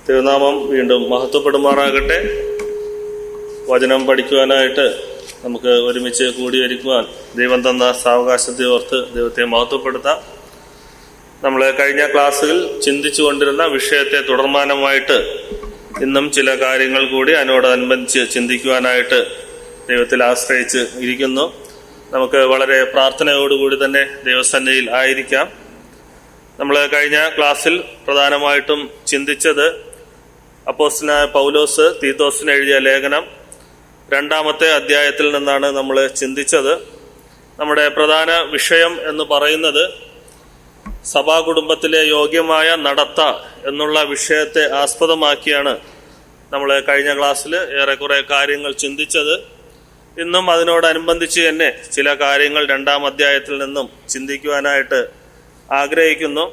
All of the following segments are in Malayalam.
തിരുനാമം വീണ്ടും മഹത്വപ്പെടുമാറാകട്ടെ. വചനം പഠിക്കുവാനായിട്ട് നമുക്ക് ഒരുമിച്ച് കൂടിയിരിക്കുവാൻ ദൈവം തന്ന സാവകാശത്തെ ഓർത്ത് ദൈവത്തെ മഹത്വപ്പെടുത്താം. നമ്മൾ കഴിഞ്ഞ ക്ലാസ്സുകൾ ചിന്തിച്ചു കൊണ്ടിരുന്ന വിഷയത്തെ തുടർമാനമായിട്ട് ഇന്നും ചില കാര്യങ്ങൾ കൂടി അതിനോടനുബന്ധിച്ച് ചിന്തിക്കുവാനായിട്ട് ദൈവത്തിൽ ആശ്രയിച്ച് ഇരിക്കുന്നു. നമുക്ക് വളരെ പ്രാർത്ഥനയോടുകൂടി തന്നെ ദൈവസന്നിധിയിൽ ആയിരിക്കാം. നമ്മൾ കഴിഞ്ഞ ക്ലാസ്സിൽ പ്രധാനമായിട്ടും ചിന്തിച്ചത് അപ്പോസ്തലനായ പൗലോസ് തീത്തോസിന് എഴുതിയ ലേഖനം 2-ാമത്തെ അധ്യായത്തിൽ നിന്നാണ് നമ്മൾ ചിന്തിച്ചത്. നമ്മുടെ പ്രധാന വിഷയം എന്ന് പറയുന്നത് സഭാകുടുംബത്തിലെ യോഗ്യമായ നടത്ത എന്നുള്ള വിഷയത്തെ ആസ്പദമാക്കിയാണ് നമ്മൾ കഴിഞ്ഞ ക്ലാസ്സിൽ ഏറെക്കുറെ കാര്യങ്ങൾ ചിന്തിച്ചത്. ഇന്നും അതിനോടനുബന്ധിച്ച് തന്നെ ചില കാര്യങ്ങൾ 2-ാം അധ്യായത്തിൽ നിന്നും ചിന്തിക്കുവാനായിട്ട് ആഗ്രഹിക്കുന്നു.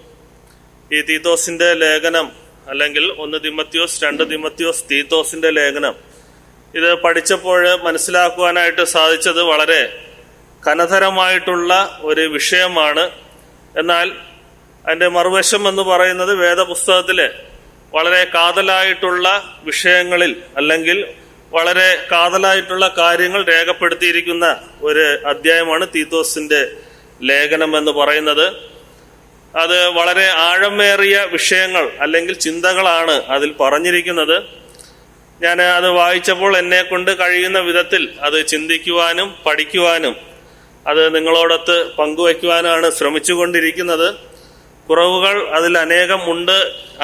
ഈ തീത്തോസിന്റെ ലേഖനം അല്ലെങ്കിൽ 1 തിമോത്തിയോസ് 2 തിമോത്തിയോസ് തീത്തോസിന്റെ ലേഖനം ഇത് പഠിച്ചപ്പോൾ മനസ്സിലാക്കുവാനായിട്ട് സാധിച്ചത് വളരെ ഘനതരമായിട്ടുള്ള ഒരു വിഷയമാണ്. എന്നാൽ അതിൻ്റെ മറുവശം എന്ന് പറയുന്നത് വേദപുസ്തകത്തിലെ വളരെ കാതലായിട്ടുള്ള വിഷയങ്ങളിൽ അല്ലെങ്കിൽ വളരെ കാതലായിട്ടുള്ള കാര്യങ്ങൾ രേഖപ്പെടുത്തിയിരിക്കുന്ന ഒരു അധ്യായമാണ് തീത്തോസിന്റെ ലേഖനം എന്ന് പറയുന്നത്. അത് വളരെ ആഴമേറിയ വിഷയങ്ങൾ അല്ലെങ്കിൽ ചിന്തകളാണ് അതിൽ പറഞ്ഞിരിക്കുന്നത്. ഞാൻ അത് വായിച്ചപ്പോൾ എന്നെ കൊണ്ട് കഴിയുന്ന വിധത്തിൽ അത് ചിന്തിക്കുവാനും പഠിക്കുവാനും അത് നിങ്ങളോടൊത്ത് പങ്കുവയ്ക്കുവാനാണ് ശ്രമിച്ചുകൊണ്ടിരിക്കുന്നത്. കുറവുകൾ അതിൽ അനേകം ഉണ്ട്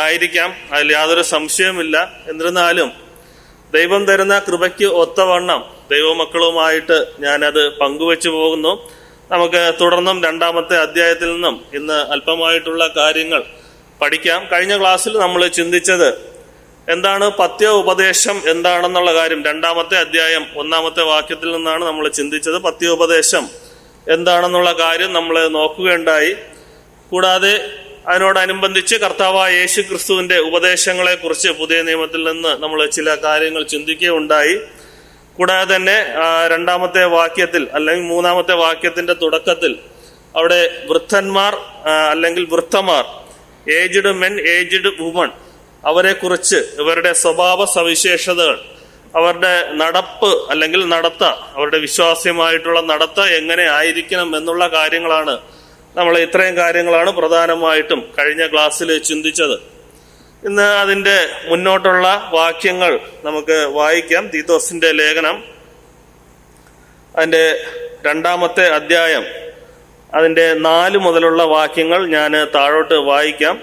ആയിരിക്കാം, അതിൽ യാതൊരു സംശയവുമില്ല. എന്നിരുന്നാലും ദൈവം തരുന്ന കൃപയ്ക്ക് ഒത്തവണ്ണം ദൈവമക്കളുമായിട്ട് ഞാനത് പങ്കുവെച്ചു പോകുന്നു. നമുക്ക് തുടർന്നും 2-ാമത്തെ അധ്യായത്തിൽ നിന്നും ഇന്ന് അല്പമായിട്ടുള്ള കാര്യങ്ങൾ പഠിക്കാം. കഴിഞ്ഞ ക്ലാസ്സിൽ നമ്മൾ ചിന്തിച്ചത് എന്താണ് പത്യ ഉപദേശം എന്താണെന്നുള്ള കാര്യം. 2-ാമത്തെ അധ്യായം 1-ാമത്തെ വാക്യത്തിൽ നിന്നാണ് നമ്മൾ ചിന്തിച്ചത്. പത്യോപദേശം എന്താണെന്നുള്ള കാര്യം നമ്മൾ നോക്കുകയുണ്ടായി. കൂടാതെ അതിനോടനുബന്ധിച്ച് കർത്താവായ യേശു ക്രിസ്തുവിന്റെ ഉപദേശങ്ങളെ കുറിച്ച് പുതിയ നിയമത്തിൽ നിന്ന് നമ്മൾ ചില കാര്യങ്ങൾ ചിന്തിക്കുകയുണ്ടായി. കൂടാതെ തന്നെ 2-ാമത്തെ വാക്യത്തിൽ അല്ലെങ്കിൽ 3-ാമത്തെ വാക്യത്തിന്റെ തുടക്കത്തിൽ അവിടെ വൃദ്ധന്മാർ അല്ലെങ്കിൽ വൃദ്ധമാർ, ഏജ്ഡ് മെൻ, ഏജ്ഡ് വുമൺ, അവരെ കുറിച്ച് ഇവരുടെ സ്വഭാവ സവിശേഷതകൾ, അവരുടെ നടപ്പ് അല്ലെങ്കിൽ നടത്ത, അവരുടെ വിശ്വാസ്യമായിട്ടുള്ള നടത്ത എങ്ങനെ ആയിരിക്കണം എന്നുള്ള കാര്യങ്ങളാണ് നമ്മൾ ഇത്രയും കാര്യങ്ങളാണ് പ്രധാനമായിട്ടും കഴിഞ്ഞ ക്ലാസ്സിൽ ചിന്തിച്ചത്. ഇന്ന് അതിൻ്റെ മുന്നോട്ടുള്ള വാക്യങ്ങൾ നമുക്ക് വായിക്കാം. തീത്തോസിന്റെ ലേഖനം അതിൻ്റെ 2-ാമത്തെ അധ്യായം അതിൻ്റെ 4 മുതലുള്ള വാക്യങ്ങൾ ഞാൻ താഴോട്ട് വായിക്കാം.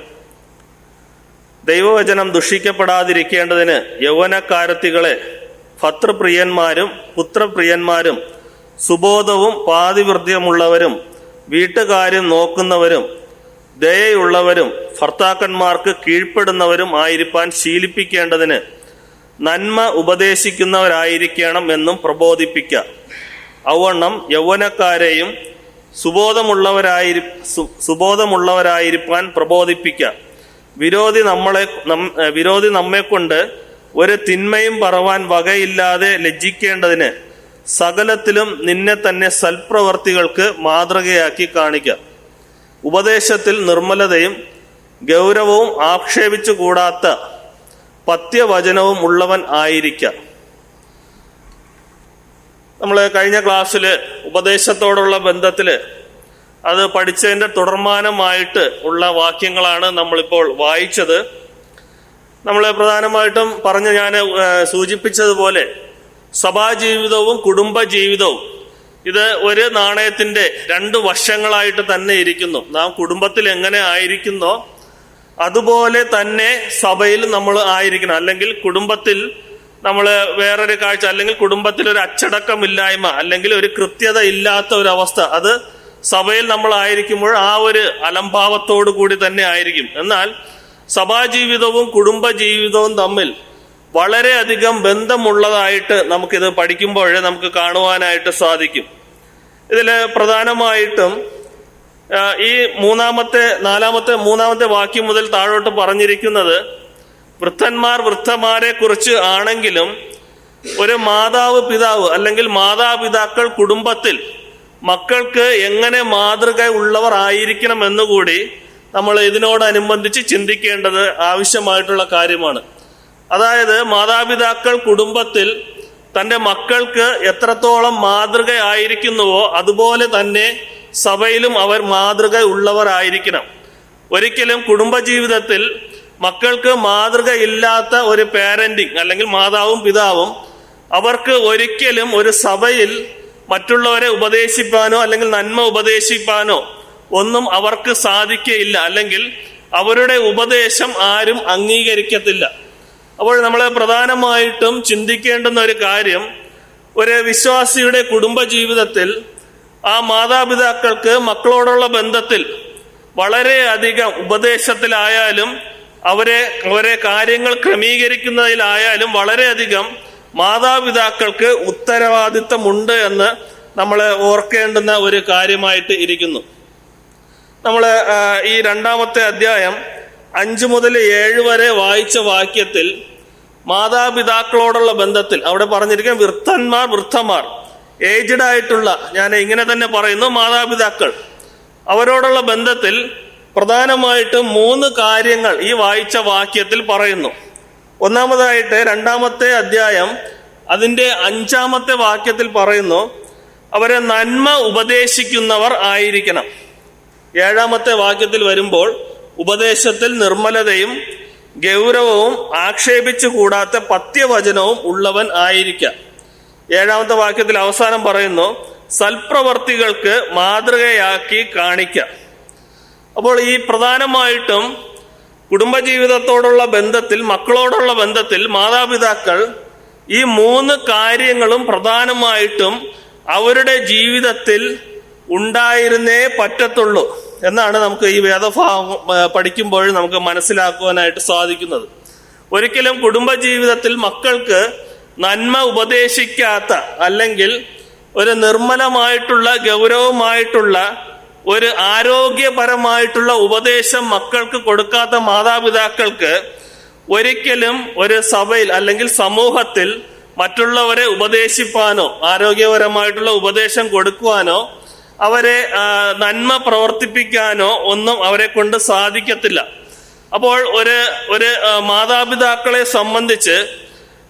ദൈവവചനം ദുഷിക്കപ്പെടാതിരിക്കേണ്ടതിന് യൗവനക്കാരത്തികളെ ഭർതൃപ്രിയന്മാരും പുത്രപ്രിയന്മാരും സുബോധവും പാതിവൃത്യമുള്ളവരും വീട്ടുകാര്യം നോക്കുന്നവരും ദയയുള്ളവരും ഭർത്താക്കന്മാർക്ക് കീഴ്പ്പെടുന്നവരും ആയിരിക്കാൻ ശീലിപ്പിക്കേണ്ടതിന് നന്മ ഉപദേശിക്കുന്നവരായിരിക്കണം എന്നും പ്രബോധിപ്പിക്കുക. ഔവണ്ണം യൗവനക്കാരെയും സുബോധമുള്ളവരായിരിക്കാൻ പ്രബോധിപ്പിക്കുക. വിരോധി നമ്മെക്കൊണ്ട് ഒരു തിന്മയും പറവാൻ വകയില്ലാതെ ലജ്ജിക്കേണ്ടതിന് സകലത്തിലും നിന്നെ തന്നെ സൽപ്രവർത്തികൾക്ക് മാതൃകയാക്കി കാണിക്കുക. ഉപദേശത്തിൽ നിർമ്മലതയും ഗൗരവവും ആക്ഷേപിച്ചു കൂടാത്ത പത്യവചനവും ഉള്ളവൻ ആയിരിക്കുക. നമ്മൾ കഴിഞ്ഞ ക്ലാസ്സിൽ ഉപദേശത്തോടുള്ള ബന്ധത്തിൽ അത് പഠിച്ചതിൻ്റെ തുടർമാനമായിട്ട് ഉള്ള വാക്യങ്ങളാണ് നമ്മളിപ്പോൾ വായിച്ചത്. നമ്മൾ പ്രധാനമായിട്ടും ഞാൻ സൂചിപ്പിച്ചതുപോലെ സഭാജീവിതവും കുടുംബജീവിതവും ഇത് ഒരു നാണയത്തിന്റെ 2 വശങ്ങളായിട്ട് തന്നെ ഇരിക്കുന്നു. നാം കുടുംബത്തിൽ എങ്ങനെ ആയിരിക്കുന്നോ അതുപോലെ തന്നെ സഭയിൽ നമ്മൾ ആയിരിക്കണം. അല്ലെങ്കിൽ കുടുംബത്തിൽ നമ്മൾ വേറൊരു കാഴ്ച, അല്ലെങ്കിൽ കുടുംബത്തിൽ ഒരു അച്ചടക്കമില്ലായ്മ അല്ലെങ്കിൽ ഒരു കൃത്യത ഇല്ലാത്ത ഒരു അവസ്ഥ, അത് സഭയിൽ നമ്മൾ ആയിരിക്കുമ്പോൾ ആ ഒരു അലംഭാവത്തോടു കൂടി തന്നെ ആയിരിക്കും. എന്നാൽ സഭാജീവിതവും കുടുംബജീവിതവും തമ്മിൽ വളരെയധികം ബന്ധമുള്ളതായിട്ട് നമുക്കിത് പഠിക്കുമ്പോൾ നമുക്ക് കാണുവാനായിട്ട് സാധിക്കും. ഇതിൽ പ്രധാനമായിട്ടും ഈ 3-ാമത്തെ വാക്യം മുതൽ താഴോട്ട് പറഞ്ഞിരിക്കുന്നത് വൃദ്ധന്മാർ വൃദ്ധമാരെ കുറിച്ച് ആണെങ്കിലും ഒരു മാതാവ് പിതാവ് അല്ലെങ്കിൽ മാതാപിതാക്കൾ കുടുംബത്തിൽ മക്കൾക്ക് എങ്ങനെ മാതൃക ഉള്ളവർ ആയിരിക്കണം എന്നുകൂടി നമ്മൾ ഇതിനോടനുബന്ധിച്ച് ചിന്തിക്കേണ്ടത് ആവശ്യമായിട്ടുള്ള കാര്യമാണ്. അതായത് മാതാപിതാക്കൾ കുടുംബത്തിൽ തൻ്റെ മക്കൾക്ക് എത്രത്തോളം മാതൃകയായിരിക്കുന്നുവോ അതുപോലെ തന്നെ സഭയിലും അവർ മാതൃക ഉള്ളവരായിരിക്കണം. ഒരിക്കലും കുടുംബജീവിതത്തിൽ മക്കൾക്ക് മാതൃകയില്ലാത്ത ഒരു പാരന്റിങ് അല്ലെങ്കിൽ മാതാവും പിതാവും അവർക്ക് ഒരിക്കലും ഒരു സഭയിൽ മറ്റുള്ളവരെ ഉപദേശിപ്പാനോ അല്ലെങ്കിൽ നന്മ ഉപദേശിപ്പാനോ ഒന്നും അവർക്ക് സാധിക്കുകയില്ല, അല്ലെങ്കിൽ അവരുടെ ഉപദേശം ആരും അംഗീകരിക്കത്തില്ല. അപ്പോൾ നമ്മൾ പ്രധാനമായിട്ടും ചിന്തിക്കേണ്ടുന്ന ഒരു കാര്യം, ഒരു വിശ്വാസിയുടെ കുടുംബജീവിതത്തിൽ ആ മാതാപിതാക്കൾക്ക് മക്കളോടുള്ള ബന്ധത്തിൽ വളരെയധികം ഉപദേശത്തിലായാലും അവരെ കാര്യങ്ങൾ ക്രമീകരിക്കുന്നതിലായാലും വളരെയധികം മാതാപിതാക്കൾക്ക് ഉത്തരവാദിത്തമുണ്ട് എന്ന് നമ്മൾ ഓർക്കേണ്ടുന്ന ഒരു കാര്യമായിട്ട് ഇരിക്കുന്നു. നമ്മൾ ഈ 2-ാമത്തെ അധ്യായം 5 മുതൽ 7 വരെ വായിച്ച വാക്യത്തിൽ മാതാപിതാക്കളോടുള്ള ബന്ധത്തിൽ അവിടെ പറഞ്ഞിരിക്കുന്ന വൃദ്ധന്മാർ ഏജ്ഡ് ആയിട്ടുള്ള, ഞാൻ ഇങ്ങനെ തന്നെ പറയുന്നു, മാതാപിതാക്കൾ അവരോടുള്ള ബന്ധത്തിൽ പ്രധാനമായിട്ടും 3 കാര്യങ്ങൾ ഈ വായിച്ച വാക്യത്തിൽ പറയുന്നു. ഒന്നാമതായിട്ട് 2-ാമത്തെ അധ്യായം അതിൻ്റെ 5-ാമത്തെ വാക്യത്തിൽ പറയുന്നു, അവരെ നന്മ ഉപദേശിക്കുന്നവർ ആയിരിക്കണം. 7-ാമത്തെ വാക്യത്തിൽ വരുമ്പോൾ ഉപദേശത്തിൽ നിർമ്മലതയും ഗൗരവവും ആക്ഷേപിച്ചു കൂടാത്ത പഥ്യവചനവും ഉള്ളവൻ ആയിരിക്കാം. 7-ാമത്തെ വാക്യത്തിൽ അവസാനം പറയുന്നു, സൽപ്രവർത്തികൾക്ക് മാതൃകയാക്കി കാണിക്കാം. അപ്പോൾ ഈ പ്രധാനമായിട്ടും കുടുംബജീവിതത്തോടുള്ള ബന്ധത്തിൽ, മക്കളോടുള്ള ബന്ധത്തിൽ മാതാപിതാക്കൾ ഈ 3 കാര്യങ്ങളും പ്രധാനമായിട്ടും അവരുടെ ജീവിതത്തിൽ ഉണ്ടായിരുന്നേ പറ്റത്തുള്ളൂ എന്നാണ് നമുക്ക് ഈ വേദഭാഗം പഠിക്കുമ്പോൾ നമുക്ക് മനസ്സിലാക്കുവാനായിട്ട് സാധിക്കുന്നത്. ഒരിക്കലും കുടുംബജീവിതത്തിൽ മക്കൾക്ക് നന്മ ഉപദേശിക്കാത്ത, അല്ലെങ്കിൽ ഒരു നിർമ്മലമായിട്ടുള്ള ഗൗരവമായിട്ടുള്ള ഒരു ആരോഗ്യപരമായിട്ടുള്ള ഉപദേശം മക്കൾക്ക് കൊടുക്കാത്ത മാതാപിതാക്കൾക്ക് ഒരിക്കലും ഒരു സഭയിൽ അല്ലെങ്കിൽ സമൂഹത്തിൽ മറ്റുള്ളവരെ ഉപദേശിപ്പാനോ ആരോഗ്യപരമായിട്ടുള്ള ഉപദേശം കൊടുക്കുവാനോ അവരെ നന്മ പ്രവർത്തിപ്പിക്കാനോ ഒന്നും അവരെ കൊണ്ട് സാധിക്കത്തില്ല. അപ്പോൾ ഒരു മാതാപിതാക്കളെ സംബന്ധിച്ച്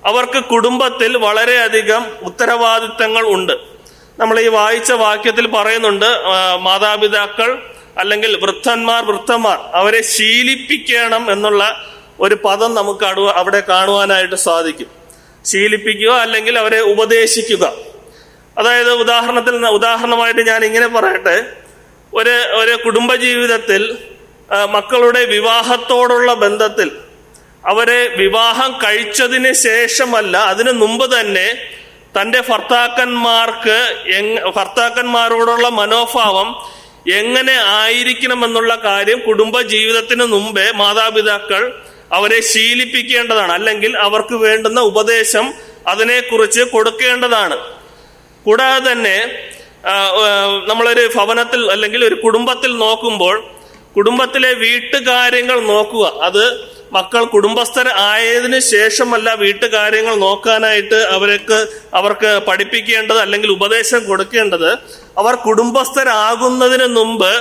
അവർക്ക് കുടുംബത്തിൽ വളരെയധികം ഉത്തരവാദിത്തങ്ങൾ ഉണ്ട്. നമ്മൾ ഈ വായിച്ച വാക്യത്തിൽ പറയുന്നുണ്ട്, മാതാപിതാക്കൾ അല്ലെങ്കിൽ വൃദ്ധന്മാർ അവരെ ശീലിപ്പിക്കണം എന്നുള്ള ഒരു പദം നമുക്ക് അവിടെ കാണുവാനായിട്ട് സാധിക്കും. ശീലിപ്പിക്കുക അല്ലെങ്കിൽ അവരെ ഉപദേശിക്കുക. അതായത് ഉദാഹരണമായിട്ട് ഞാൻ ഇങ്ങനെ പറയട്ടെ, ഒരു കുടുംബജീവിതത്തിൽ മക്കളുടെ വിവാഹത്തോടുള്ള ബന്ധത്തിൽ അവരെ വിവാഹം കഴിച്ചതിന് ശേഷമല്ല, അതിനു മുമ്പ് തന്നെ തൻ്റെ ഭർത്താക്കന്മാരോടുള്ള മനോഭാവം എങ്ങനെ ആയിരിക്കണമെന്നുള്ള കാര്യം കുടുംബജീവിതത്തിന് മുമ്പേ മാതാപിതാക്കൾ അവരെ ശീലിപ്പിക്കേണ്ടതാണ്, അല്ലെങ്കിൽ അവർക്ക് വേണ്ടുന്ന ഉപദേശം അതിനെക്കുറിച്ച് കൊടുക്കേണ്ടതാണ്. കൂടാതെ തന്നെ നമ്മളൊരു ഭവനത്തിൽ അല്ലെങ്കിൽ ഒരു കുടുംബത്തിൽ നോക്കുമ്പോൾ കുടുംബത്തിലെ വീട്ടുകാര്യങ്ങൾ നോക്കുക. അത് മക്കൾ കുടുംബസ്ഥർ ആയതിനു ശേഷമല്ല വീട്ടുകാര്യങ്ങൾ നോക്കാനായിട്ട് അവർക്ക് പഠിപ്പിക്കേണ്ടത് അല്ലെങ്കിൽ ഉപദേശം കൊടുക്കേണ്ടത്. അവർ കുടുംബസ്ഥരാകുന്നതിന് മുമ്പ്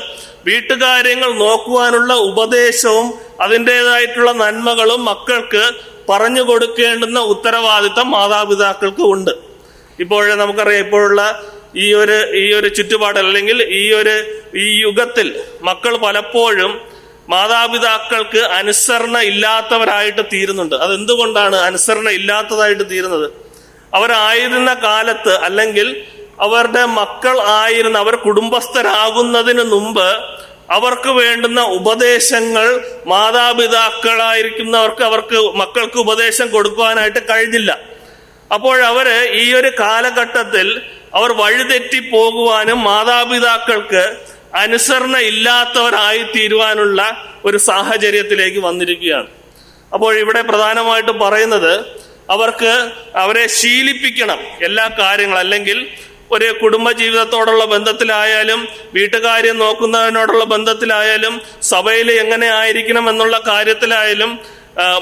വീട്ടുകാര്യങ്ങൾ നോക്കുവാനുള്ള ഉപദേശവും അതിൻ്റെതായിട്ടുള്ള നന്മകളും മക്കൾക്ക് പറഞ്ഞു കൊടുക്കേണ്ടുന്ന ഉത്തരവാദിത്തം മാതാപിതാക്കൾക്ക് ഉണ്ട്. ഇപ്പോഴേ നമുക്കറിയാം, ഇപ്പോഴുള്ള ഈ ഒരു ചുറ്റുപാട് അല്ലെങ്കിൽ ഈ യുഗത്തിൽ മക്കൾ പലപ്പോഴും മാതാപിതാക്കൾക്ക് അനുസരണ ഇല്ലാത്തവരായിട്ട് തീരുന്നുണ്ട്. അതെന്തുകൊണ്ടാണ് അനുസരണ ഇല്ലാത്തതായിട്ട് തീരുന്നത്? അവരായിരുന്ന കാലത്ത് അല്ലെങ്കിൽ അവരുടെ അവർ കുടുംബസ്ഥരാകുന്നതിന് മുമ്പ് അവർക്ക് വേണ്ടുന്ന ഉപദേശങ്ങൾ മാതാപിതാക്കളായിരിക്കുന്നവർക്ക് മക്കൾക്ക് ഉപദേശം കൊടുക്കുവാനായിട്ട് കഴിഞ്ഞില്ല. അപ്പോൾ ഈ ഒരു കാലഘട്ടത്തിൽ അവർ വഴിതെറ്റി പോകുവാനും മാതാപിതാക്കൾക്ക് അനുസരണ ഇല്ലാത്തവരായി തീരുവാനുള്ള ഒരു സാഹചര്യത്തിലേക്ക് വന്നിരിക്കുകയാണ്. അപ്പോൾ ഇവിടെ പ്രധാനമായിട്ട് പറയുന്നത് അവരെ ശീലിപ്പിക്കണം എല്ലാ കാര്യങ്ങളും, അല്ലെങ്കിൽ ഒരു കുടുംബജീവിതത്തോടുള്ള ബന്ധത്തിലായാലും വീട്ടുകാര്യം നോക്കുന്നതിനോടുള്ള ബന്ധത്തിലായാലും സഭയിൽ എങ്ങനെ ആയിരിക്കണം എന്നുള്ള കാര്യത്തിലായാലും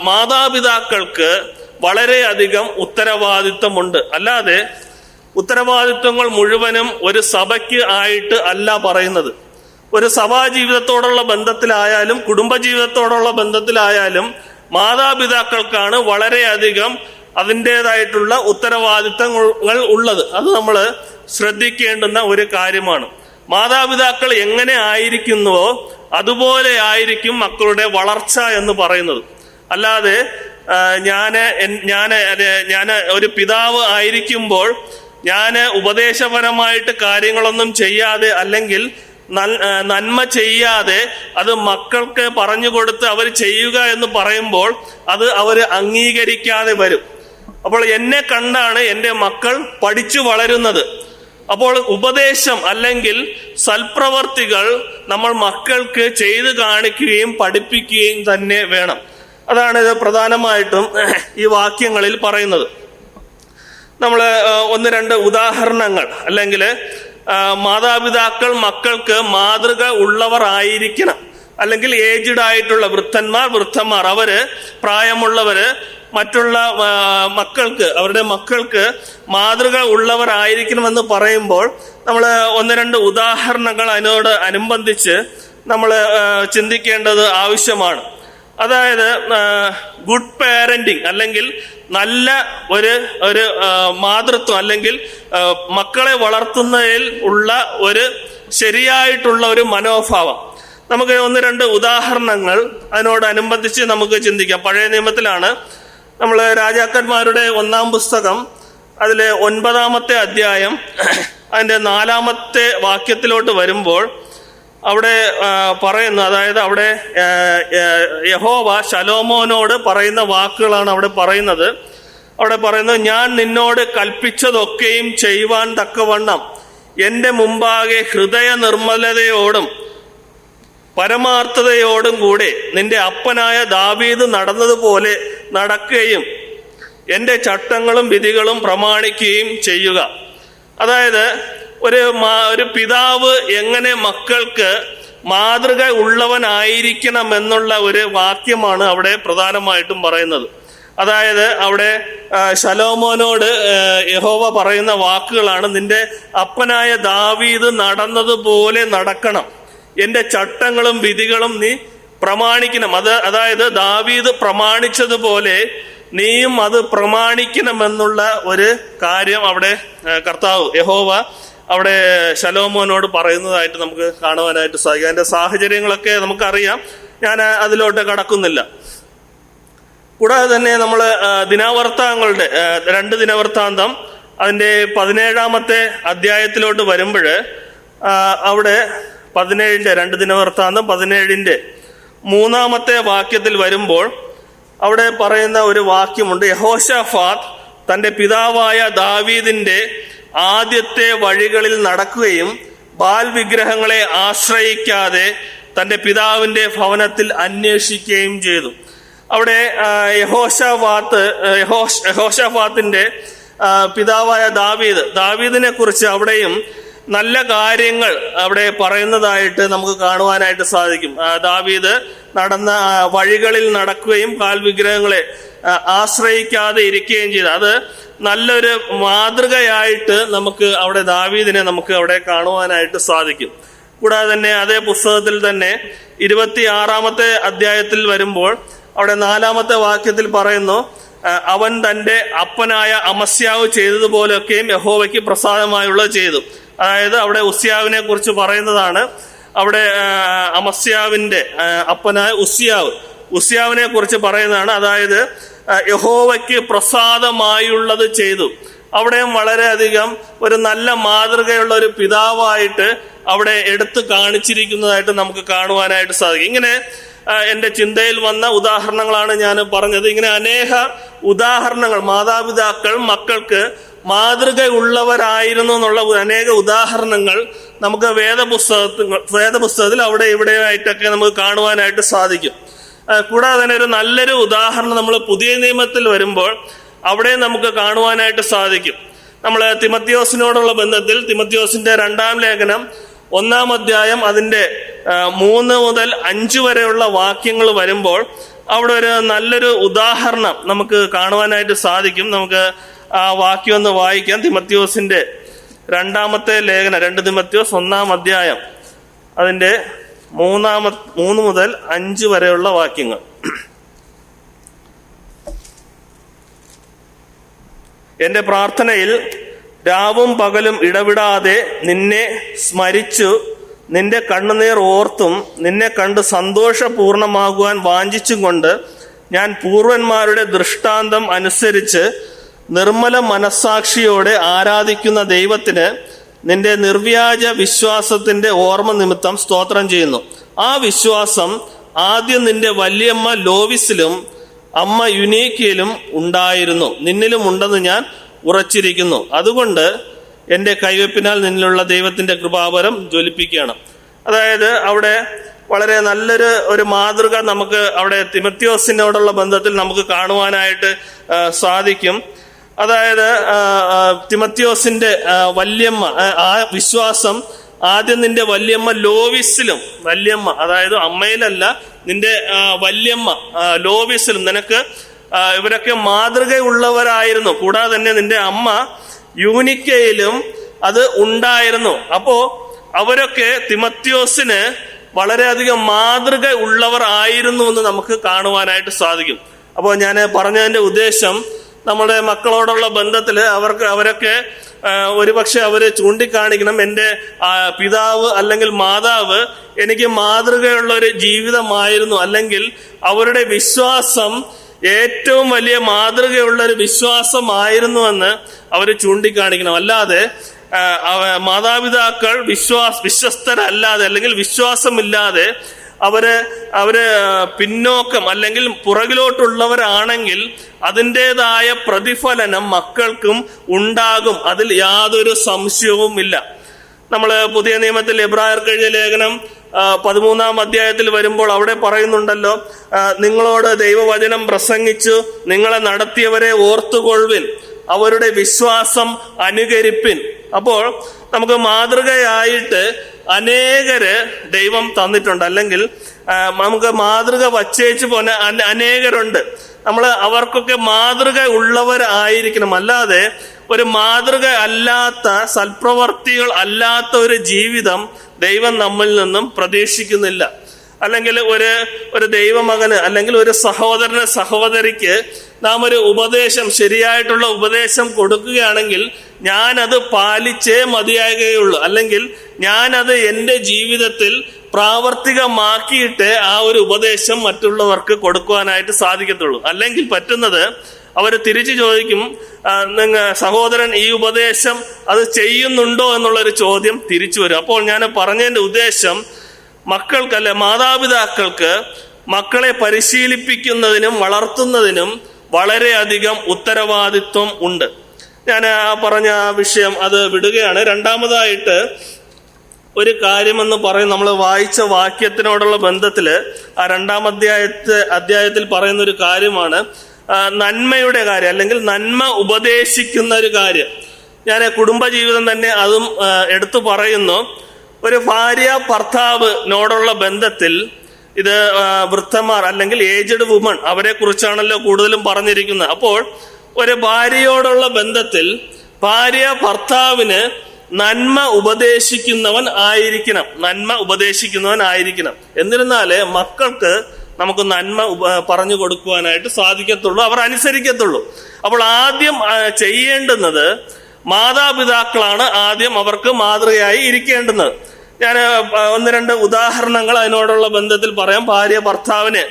മാതാപിതാക്കൾക്ക് വളരെയധികം ഉത്തരവാദിത്വമുണ്ട്. അല്ലാതെ ഉത്തരവാദിത്വങ്ങൾ മുഴുവനും ഒരു സഭയ്ക്ക് ആയിട്ട് അല്ല പറയുന്നത്. ഒരു സഭാജീവിതത്തോടുള്ള ബന്ധത്തിലായാലും കുടുംബജീവിതത്തോടുള്ള ബന്ധത്തിലായാലും മാതാപിതാക്കൾക്കാണ് വളരെയധികം അതിൻ്റെതായിട്ടുള്ള ഉത്തരവാദിത്തങ്ങൾ ഉള്ളത്. അത് നമ്മൾ ശ്രദ്ധിക്കേണ്ടുന്ന ഒരു കാര്യമാണ്. മാതാപിതാക്കൾ എങ്ങനെ ആയിരിക്കുന്നുവോ അതുപോലെ ആയിരിക്കും മക്കളുടെ വളർച്ച എന്ന് പറയുന്നത്. അല്ലാതെ ഞാൻ ഒരു പിതാവ് ആയിരിക്കുമ്പോൾ ഞാൻ ഉപദേശപരമായിട്ട് കാര്യങ്ങളൊന്നും ചെയ്യാതെ അല്ലെങ്കിൽ നന്മ ചെയ്യാതെ അത് മക്കൾക്ക് പറഞ്ഞു കൊടുത്ത് അവർ ചെയ്യുക എന്ന് പറയുമ്പോൾ അത് അവർ അംഗീകരിക്കാതെ വരും. അപ്പോൾ എന്നെ കണ്ടാണ് എൻ്റെ മക്കൾ പഠിച്ചു വളരുന്നത്. അപ്പോൾ ഉപദേശം അല്ലെങ്കിൽ സൽപ്രവർത്തികൾ നമ്മൾ മക്കൾക്ക് ചെയ്തു കാണിക്കുകയും പഠിപ്പിക്കുകയും തന്നെ വേണം. അതാണ് ഇത് പ്രധാനമായിട്ടും ഈ വാക്യങ്ങളിൽ പറയുന്നത്. നമ്മൾ ഒന്ന് രണ്ട് ഉദാഹരണങ്ങൾ അല്ലെങ്കിൽ മാതാപിതാക്കൾ മക്കൾക്ക് മാതൃക ഉള്ളവർ ആയിരിക്കണം. അല്ലെങ്കിൽ ഏജ്ഡ് ആയിട്ടുള്ള വൃദ്ധന്മാർ അവര് പ്രായമുള്ളവര് മറ്റുള്ള മക്കൾക്ക് അവരുടെ മക്കൾക്ക് മാതൃക ഉള്ളവർ ആയിരിക്കണമെന്ന് പറയുമ്പോൾ നമ്മൾ ഒന്ന് രണ്ട് ഉദാഹരണങ്ങൾ അതിനോട് അനുബന്ധിച്ച് നമ്മൾ ചിന്തിക്കേണ്ടത് ആവശ്യമാണ്. അതായത് ഗുഡ് പാരന്റിങ് അല്ലെങ്കിൽ നല്ല ഒരു മാതൃത്വം അല്ലെങ്കിൽ മക്കളെ വളർത്തുന്നതിൽ ഉള്ള ഒരു ശരിയായിട്ടുള്ള ഒരു മനോഭാവം. നമുക്ക് ഒന്ന് രണ്ട് ഉദാഹരണങ്ങൾ അതിനോടനുബന്ധിച്ച് നമുക്ക് ചിന്തിക്കാം. പഴയ നിയമത്തിലാണ്. നമ്മൾ രാജാക്കന്മാരുടെ 1-ാം പുസ്തകം അതിലെ 9-ാമത്തെ അധ്യായം അതിൻ്റെ 4-ാമത്തെ വാക്യത്തിലോട്ട് വരുമ്പോൾ അവിടെ പറയുന്നു, അതായത് അവിടെ യഹോവ ശലോമോനോട് പറയുന്ന വാക്കുകളാണ് അവിടെ പറയുന്നത്. അവിടെ പറയുന്നത്, ഞാൻ നിന്നോട് കൽപ്പിച്ചതൊക്കെയും ചെയ്യുവാൻ തക്കവണ്ണം എൻ്റെ മുമ്പാകെ ഹൃദയ നിർമ്മലതയോടും പരമാർത്ഥതയോടും കൂടെ നിന്റെ അപ്പനായ ദാവീദ് നടന്നതുപോലെ നടക്കുകയും എൻ്റെ ചട്ടങ്ങളും വിധികളും പ്രമാണിക്കുകയും ചെയ്യുക. അതായത് ഒരു പിതാവ് എങ്ങനെ മക്കൾക്ക് മാതൃക ഉള്ളവനായിരിക്കണം എന്നുള്ള ഒരു വാക്യമാണ് അവിടെ പ്രധാനമായിട്ടും പറയുന്നത്. അതായത് അവിടെ ശലോമോനോട് യഹോവ പറയുന്ന വാക്കുകളാണ്, നിന്റെ അപ്പനായ ദാവീദ് നടന്നതുപോലെ നടക്കണം, എൻ്റെ ചട്ടങ്ങളും വിധികളും നീ പ്രമാണിക്കണം. അതായത് ദാവീദ് പ്രമാണിച്ചതുപോലെ നീയും അത് പ്രമാണിക്കണമെന്നുള്ള ഒരു കാര്യം അവിടെ കർത്താവ് യഹോവ അവിടെ ശലോമോനോട് പറയുന്നതായിട്ട് നമുക്ക് കാണുവാനായിട്ട് സാധിക്കും. അതിന്റെ സാഹചര്യങ്ങളൊക്കെ നമുക്കറിയാം, ഞാൻ അതിലോട്ട് കടക്കുന്നില്ല. കൂടാതെ തന്നെ നമ്മൾ ദിനവൃത്താന്തങ്ങളുടെ 2 ദിനവൃത്താന്തം അതിന്റെ 17-ാമത്തെ അധ്യായത്തിലോട്ട് വരുമ്പോൾ അവിടെ 2 ദിനവൃത്താന്തം 17-ന്റെ 3-ാമത്തെ വാക്യത്തിൽ വരുമ്പോൾ അവിടെ പറയുന്ന ഒരു വാക്യമുണ്ട്. യഹോശാഫാത്ത് തന്റെ പിതാവായ ദാവീദിന്റെ ആദ്യത്തെ വഴികളിൽ നടക്കുകയും ബാൽ വിഗ്രഹങ്ങളെ ആശ്രയിക്കാതെ തന്റെ പിതാവിന്റെ ഭവനത്തിൽ അന്വേഷിക്കുകയും ചെയ്തു. അവിടെ യഹോശാഫാത്തിന്റെ പിതാവായ ദാവീദിനെ കുറിച്ച് അവിടെയും നല്ല കാര്യങ്ങൾ അവിടെ പറയുന്നതായിട്ട് നമുക്ക് കാണുവാനായിട്ട് സാധിക്കും. ദാവീദ് നടന്ന വഴികളിൽ നടക്കുകയും കാൽ വിഗ്രഹങ്ങളെ ആശ്രയിക്കാതെ ഇരിക്കുകയും ചെയ്തു. അത് നല്ലൊരു മാതൃകയായിട്ട് നമുക്ക് അവിടെ ദാവീദിനെ നമുക്ക് അവിടെ കാണുവാനായിട്ട് സാധിക്കും. കൂടാതെ തന്നെ അതേ പുസ്തകത്തിൽ തന്നെ 26-ാമത്തെ അധ്യായത്തിൽ വരുമ്പോൾ അവിടെ 4-ാമത്തെ വാക്യത്തിൽ പറയുന്നു, അവൻ തന്റെ അപ്പനായ അമസ്യാവ് ചെയ്തതുപോലെയൊക്കെയും യഹോവയ്ക്ക് പ്രസാദമായുള്ളത് ചെയ്തു. അതായത് അവിടെ ഉസ്യാവിനെ കുറിച്ച് പറയുന്നതാണ്. അവിടെ അമസ്യാവിന്റെ അപ്പനായ ഉസ്യാവിനെ കുറിച്ച് പറയുന്നതാണ്. അതായത് യഹോവയ്ക്ക് പ്രസാദമായുള്ളത് ചെയ്തു. അവിടെയും വളരെയധികം ഒരു നല്ല മാതൃകയുള്ള ഒരു പിതാവായിട്ട് അവിടെ എടുത്തു കാണിച്ചിരിക്കുന്നതായിട്ട് നമുക്ക് കാണുവാനായിട്ട് സാധിക്കും. ഇങ്ങനെ എൻ്റെ ചിന്തയിൽ വന്ന ഉദാഹരണങ്ങളാണ് ഞാൻ പറഞ്ഞത്. ഇങ്ങനെ അനേക ഉദാഹരണങ്ങൾ മാതാപിതാക്കൾ മക്കൾക്ക് മാതൃക ഉള്ളവരായിരുന്നു എന്നുള്ള അനേക ഉദാഹരണങ്ങൾ നമുക്ക് വേദപുസ്തകത്തിൽ അവിടെ ഇവിടെയായിട്ടൊക്കെ നമുക്ക് കാണുവാനായിട്ട് സാധിക്കും. കൂടാതെ തന്നെ ഒരു നല്ലൊരു ഉദാഹരണം നമ്മൾ പുതിയ നിയമത്തിൽ വരുമ്പോൾ അവിടെ നമുക്ക് കാണുവാനായിട്ട് സാധിക്കും. നമ്മൾ തിമത്തിയോസിനോടുള്ള ബന്ധത്തിൽ തിമത്തിയോസിന്റെ 2-ാം ലേഖനം 1-ാം അധ്യായം അതിന്റെ 3 മുതൽ 5 വരെയുള്ള വാക്യങ്ങൾ വരുമ്പോൾ അവിടെ ഒരു നല്ലൊരു ഉദാഹരണം നമുക്ക് കാണുവാനായിട്ട് സാധിക്കും. നമുക്ക് ആ വാക്യം ഒന്ന് വായിക്കാം. തിമത്തിയോസിന്റെ 2-ാമത്തെ ലേഖനം 2 തിമത്തിയോസ് 1-ാം അധ്യായം അതിന്റെ 3 മുതൽ 5 വരെയുള്ള വാക്യങ്ങൾ. എൻ്റെ പ്രാർത്ഥനയിൽ രാവും പകലും ഇടവിടാതെ നിന്നെ സ്മരിച്ചു നിന്റെ കണ്ണുനീർ ഓർത്തും നിന്നെ കണ്ട് സന്തോഷപൂർണമാകുവാൻ വാഞ്ചിച്ചും കൊണ്ട് ഞാൻ പൂർവന്മാരുടെ ദൃഷ്ടാന്തം അനുസരിച്ച് നിർമ്മല മനസ്സാക്ഷിയോടെ ആരാധിക്കുന്ന ദൈവത്തിന് നിന്റെ നിർവ്യാജ വിശ്വാസത്തിന്റെ ഓർമ്മ നിമിത്തം സ്തോത്രം ചെയ്യുന്നു. ആ വിശ്വാസം ആദ്യം നിന്റെ വല്യമ്മ ലോവിസിലും അമ്മ യുനീക്കയിലും ഉണ്ടായിരുന്നു, നിന്നിലും ഉണ്ടെന്ന് ഞാൻ ഉറച്ചിരിക്കുന്നു. അതുകൊണ്ട് എൻ്റെ കൈവെപ്പിനാൽ നിന്നിലുള്ള ദൈവത്തിന്റെ കൃപാവരം ജ്വലിപ്പിക്കുകയാണ്. അതായത് അവിടെ വളരെ നല്ലൊരു മാതൃക നമുക്ക് അവിടെ തിമത്യോസിനോടുള്ള ബന്ധത്തിൽ നമുക്ക് കാണുവാനായിട്ട് സാധിക്കും. അതായത് തിമത്യോസിന്റെ വല്യമ്മ, ആ വിശ്വാസം ആദ്യം നിന്റെ വല്യമ്മ ലോവിസിലും, വല്യമ്മ അതായത് അമ്മയിലല്ല, നിന്റെ വല്യമ്മ ലോവിസിലും നിനക്ക് ഇവരൊക്കെ മാതൃകയുള്ളവരായിരുന്നു. കൂടാതെ തന്നെ നിന്റെ അമ്മ യൂനിക്കയിലും അത് ഉണ്ടായിരുന്നു. അപ്പോ അവരൊക്കെ തിമത്യോസിന് വളരെയധികം മാതൃക ഉള്ളവർ ആയിരുന്നു എന്ന് നമുക്ക് കാണുവാനായിട്ട് സാധിക്കും. അപ്പോൾ ഞാൻ പറഞ്ഞതിന്റെ ഉദ്ദേശം, നമ്മുടെ മക്കളോടുള്ള ബന്ധത്തിൽ അവരൊക്കെ ഒരുപക്ഷെ അവര് ചൂണ്ടിക്കാണിക്കണം, എൻ്റെ പിതാവ് അല്ലെങ്കിൽ മാതാവ് എനിക്ക് മാതൃകയുള്ള ഒരു ജീവിതമായിരുന്നു, അല്ലെങ്കിൽ അവരുടെ വിശ്വാസം ഏറ്റവും വലിയ മാതൃകയുള്ള ഒരു വിശ്വാസമായിരുന്നുവെന്ന് അവർ ചൂണ്ടിക്കാണിക്കണം. അല്ലാതെ മാതാപിതാക്കൾ വിശ്വസ്തരല്ലാതെ അല്ലെങ്കിൽ വിശ്വാസമില്ലാതെ അവര് പിന്നോക്കം അല്ലെങ്കിൽ പുറകിലോട്ടുള്ളവരാണെങ്കിൽ അതിൻ്റെതായ പ്രതിഫലനം മക്കൾക്കും ഉണ്ടാകും, അതിൽ യാതൊരു സംശയവുമില്ല. നമ്മൾ പുതിയ നിയമത്തിൽ എബ്രായർക്ക് എഴുതിയ ലേഖനം 13-ാം അധ്യായത്തിൽ വരുമ്പോൾ അവിടെ പറയുന്നുണ്ടല്ലോ, നിങ്ങളോട് ദൈവവചനം പ്രസംഗിച്ചു നിങ്ങളെ നടത്തിയവരെ ഓർത്തുകൊള്ളുവിൻ, അവരുടെ വിശ്വാസം അനുകരിപ്പിൻ. അപ്പോൾ നമുക്ക് മാതൃകയായിട്ട് അനേകര് ദൈവം തന്നിട്ടുണ്ട്, അല്ലെങ്കിൽ നമുക്ക് മാതൃക വച്ചേച്ച് പോന്ന അനേകരുണ്ട്. നമ്മൾ അവർക്കൊക്കെ മാതൃക ഉള്ളവരായിരിക്കണം. അല്ലാതെ ഒരു മാതൃക അല്ലാത്ത, സൽപ്രവർത്തികൾ അല്ലാത്ത ഒരു ജീവിതം ദൈവം നമ്മിൽ നിന്നും പ്രതീക്ഷിക്കുന്നില്ല. അല്ലെങ്കിൽ ഒരു ദൈവമകന് അല്ലെങ്കിൽ ഒരു സഹോദരന് സഹോദരിക്ക് നാം ഒരു ഉപദേശം, ശരിയായിട്ടുള്ള ഉപദേശം കൊടുക്കുകയാണെങ്കിൽ ഞാനത് പാലിച്ചേ മതിയാകുകയുള്ളൂ, അല്ലെങ്കിൽ ഞാനത് എൻ്റെ ജീവിതത്തിൽ പ്രാവർത്തികമാക്കിയിട്ട് ആ ഒരു ഉപദേശം മറ്റുള്ളവർക്ക് കൊടുക്കുവാനായിട്ട് സാധിക്കത്തുള്ളൂ. അല്ലെങ്കിൽ പറ്റുന്നത് അവർ തിരിച്ചു ചോദിക്കും, സഹോദരൻ ഈ ഉപദേശം അത് ചെയ്യുന്നുണ്ടോ എന്നുള്ളൊരു ചോദ്യം തിരിച്ചു വരും. അപ്പോൾ ഞാൻ പറഞ്ഞതിൻ്റെ ഉദ്ദേശം, മക്കൾക്കല്ല, മാതാപിതാക്കൾക്ക് മക്കളെ പരിശീലിപ്പിക്കുന്നതിനും വളർത്തുന്നതിനും വളരെയധികം ഉത്തരവാദിത്വം ഉണ്ട്. ഞാൻ പറഞ്ഞ വിഷയം അത് വിടുകയാണ്. രണ്ടാമതായിട്ട് ഒരു കാര്യമെന്ന് പറയും, നമ്മൾ വായിച്ച വാക്യത്തിനോടുള്ള ബന്ധത്തില് ആ 2-ാം അധ്യായത്തിൽ പറയുന്ന ഒരു കാര്യമാണ് നന്മയുടെ കാര്യം, അല്ലെങ്കിൽ നന്മ ഉപദേശിക്കുന്ന ഒരു കാര്യം. ഞാൻ കുടുംബജീവിതം തന്നെ അതും എടുത്തു പറയുന്നു. ഒരു ഭാര്യ ഭർത്താവിനോടുള്ള ബന്ധത്തിൽ ഇത് വൃദ്ധന്മാർ അല്ലെങ്കിൽ ഏജ്ഡ് വുമൺ അവരെ കുറിച്ചാണല്ലോ കൂടുതലും പറഞ്ഞിരിക്കുന്നത്. അപ്പോൾ ഒരു ഭാര്യയോടുള്ള ബന്ധത്തിൽ ഭാര്യ ഭർത്താവിന് നന്മ ഉപദേശിക്കുന്നവൻ ആയിരിക്കണം. എന്നിരുന്നാലേ മക്കൾക്ക് നമുക്ക് നന്മ പറഞ്ഞു കൊടുക്കുവാനായിട്ട് സാധിക്കത്തുള്ളൂ, അവർ അനുസരിക്കത്തുള്ളൂ. അപ്പോൾ ആദ്യം ചെയ്യേണ്ടുന്നത് മാതാപിതാക്കളാണ് ആദ്യം അവർക്ക് മാതൃകയായി ഇരിക്കേണ്ടുന്നത്. ഞാൻ 1-2 ഉദാഹരണങ്ങൾ അതിനോടുള്ള ബന്ധത്തിൽ പറയാം. ഭാര്യ ഭർത്താവിന്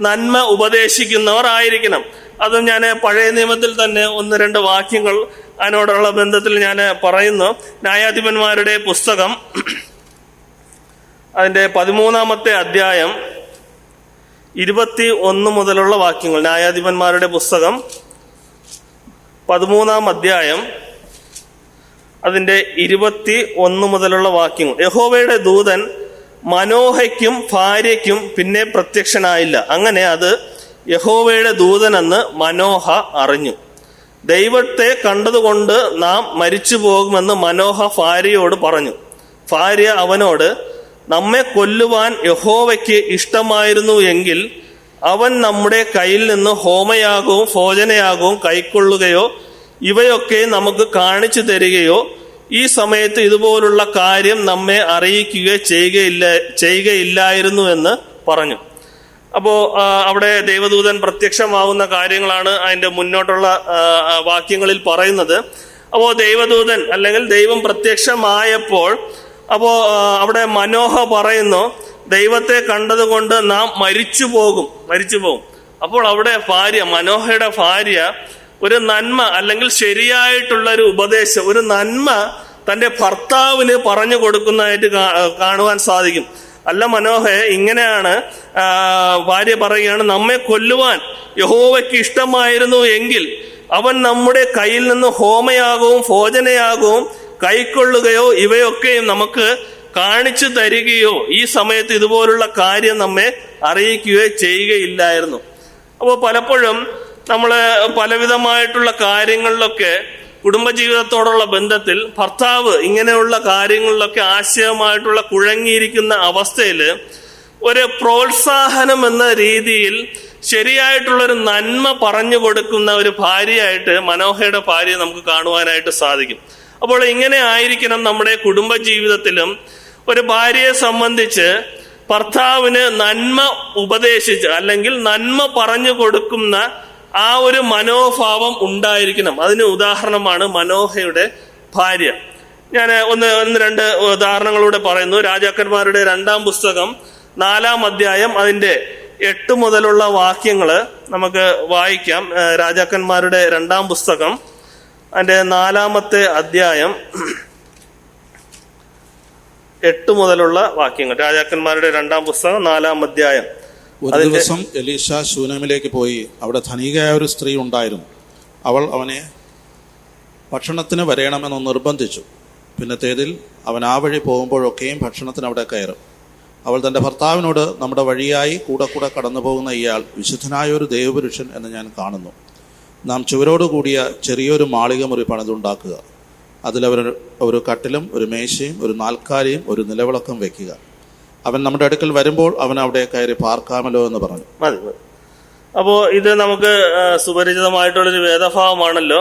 നന്മ ഉപദേശിക്കുന്നവർ ആയിരിക്കണം. അതും ഞാൻ പഴയ നിയമത്തിൽ തന്നെ 1-2 വാക്യങ്ങൾ അതിനോടുള്ള ബന്ധത്തിൽ ഞാൻ പറയുന്നു. ന്യായാധിപന്മാരുടെ പുസ്തകം അതിന്റെ 13-ാമത്തെ അധ്യായം 21 മുതലുള്ള വാക്യങ്ങൾ. ന്യായാധിപന്മാരുടെ പുസ്തകം 13-ാം അധ്യായം അതിന്റെ 21 മുതലുള്ള വാക്യങ്ങൾ. യഹോവയുടെ ദൂതൻ മനോഹയ്ക്കും ഭാര്യയ്ക്കും പിന്നെ പ്രത്യക്ഷനായില്ല. അങ്ങനെ അത് യഹോവയുടെ ദൂതനെന്ന് മനോഹ അറിഞ്ഞു. ദൈവത്തെ കണ്ടതുകൊണ്ട് നാം മരിച്ചു പോകുമെന്ന് മനോഹ ഭാര്യയോട് പറഞ്ഞു. ഭാര്യ അവനോട്, നമ്മെ കൊല്ലുവാൻ യഹോവയ്ക്ക് ഇഷ്ടമായിരുന്നു എങ്കിൽ അവൻ നമ്മുടെ കയ്യിൽ നിന്ന് ഹോമയാഗവും ഭോജനയാഗവും കൈക്കൊള്ളുകയോ ഇവയൊക്കെ നമുക്ക് കാണിച്ചു തരികയോ ഈ സമയത്ത് ഇതുപോലുള്ള കാര്യം നമ്മെ അറിയിക്കുകയോ ചെയ്യുകയില്ലായിരുന്നു എന്ന് പറഞ്ഞു. അപ്പോൾ അവിടെ ദൈവദൂതൻ പ്രത്യക്ഷമാവുന്ന കാര്യങ്ങളാണ് അതിൻ്റെ മുന്നോട്ടുള്ള വാക്യങ്ങളിൽ പറയുന്നത്. അപ്പോൾ ദൈവദൂതൻ അല്ലെങ്കിൽ ദൈവം പ്രത്യക്ഷമായപ്പോൾ അവിടെ മനോഹ പറയുന്നു, ദൈവത്തെ കണ്ടതുകൊണ്ട് നാം മരിച്ചു പോകും. അപ്പോൾ അവിടെ മനോഹയുടെ ഭാര്യ ഒരു നന്മ അല്ലെങ്കിൽ ശരിയായിട്ടുള്ള ഒരു ഉപദേശം, ഒരു നന്മ തൻ്റെ ഭർത്താവിന് പറഞ്ഞു കൊടുക്കുന്നതായിട്ട് കാണുവാൻ സാധിക്കും. അല്ല മനോഹയെ, ഇങ്ങനെയാണ് ഭാര്യ പറയുകയാണ്, നമ്മെ കൊല്ലുവാൻ യഹോവയ്ക്ക് ഇഷ്ടമായിരുന്നു എങ്കിൽ അവൻ നമ്മുടെ കയ്യിൽ നിന്ന് ഹോമയാകവും ഭോജനയാകവും കൈക്കൊള്ളുകയോ ഇവയൊക്കെയും നമുക്ക് കാണിച്ചു തരികയോ ഈ സമയത്ത് ഇതുപോലുള്ള കാര്യം നമ്മെ അറിയിക്കുകയോ ചെയ്യുകയില്ലായിരുന്നു. അപ്പോൾ പലപ്പോഴും നമ്മൾ പലവിധമായിട്ടുള്ള കാര്യങ്ങളിലൊക്കെ കുടുംബജീവിതത്തോടുള്ള ബന്ധത്തിൽ ഭർത്താവ് ഇങ്ങനെയുള്ള കാര്യങ്ങളിലൊക്കെ ആശയമായിട്ടുള്ള കുഴങ്ങിയിരിക്കുന്ന അവസ്ഥയിൽ ഒരു പ്രോത്സാഹനം എന്ന രീതിയിൽ ശരിയായിട്ടുള്ളൊരു നന്മ പറഞ്ഞു കൊടുക്കുന്ന ഒരു ഭാര്യയായിട്ട് മനോഹയുടെ ഭാര്യയെ നമുക്ക് കാണുവാനായിട്ട് സാധിക്കും. അപ്പോൾ ഇങ്ങനെ ആയിരിക്കണം നമ്മുടെ കുടുംബജീവിതത്തിലും. ഒരു ഭാര്യയെ സംബന്ധിച്ച് ഭർത്താവിന് നന്മ ഉപദേശിച്ച് അല്ലെങ്കിൽ നന്മ പറഞ്ഞു കൊടുക്കുന്ന ആ ഒരു മനോഭാവം ഉണ്ടായിരിക്കണം. അതിന് ഉദാഹരണമാണ് മനോഹയുടെ ഭാര്യ. ഞാൻ ഒന്ന് രണ്ട് ഉദാഹരണങ്ങളൂടെ പറയുന്നു. രാജാക്കന്മാരുടെ 2-ാം പുസ്തകം 4-ാം അധ്യായം അതിൻ്റെ 8 മുതലുള്ള വാക്യങ്ങൾ നമുക്ക് വായിക്കാം. രാജാക്കന്മാരുടെ 2-ാം പുസ്തകം അതിൻ്റെ 4-ാമത്തെ അധ്യായം 8 മുതലുള്ള വാക്യങ്ങൾ. രാജാക്കന്മാരുടെ 2-ാം പുസ്തകം 4-ാം അധ്യായം. ഒരു ദിവസം എലീശ ശൂനേമിലേക്ക് പോയി. അവിടെ ധനികയായ ഒരു സ്ത്രീ ഉണ്ടായിരുന്നു. അവൾ അവനെ ഭക്ഷണത്തിന് വരണമെന്ന് നിർബന്ധിച്ചു. പിന്നത്തേതിൽ അവൻ ആ വഴി പോകുമ്പോഴൊക്കെയും ഭക്ഷണത്തിന് അവിടെ കയറും. അവൾ തൻ്റെ ഭർത്താവിനോട്, നമ്മുടെ വഴിയായി കൂടെ കടന്നു പോകുന്ന ഇയാൾ വിശുദ്ധനായ ഒരു ദൈവപുരുഷൻ എന്ന് ഞാൻ കാണുന്നു. നാം ചുവരോട് കൂടിയ ചെറിയൊരു മാളിക മുറി പണിതുണ്ടാക്കുക. അതിലവർ ഒരു കട്ടിലും ഒരു മേശയും ഒരു നാൽക്കാലിയും ഒരു നിലവിളക്കം വെക്കുക. അവൻ നമ്മുടെ അടുക്കൽ വരുമ്പോൾ അവൻ അവിടെ കയറി പാർക്കാമല്ലോ എന്ന് പറഞ്ഞു. മതി. അപ്പോൾ ഇത് നമുക്ക് സുപരിചിതമായിട്ടുള്ളൊരു വേദഭാവമാണല്ലോ.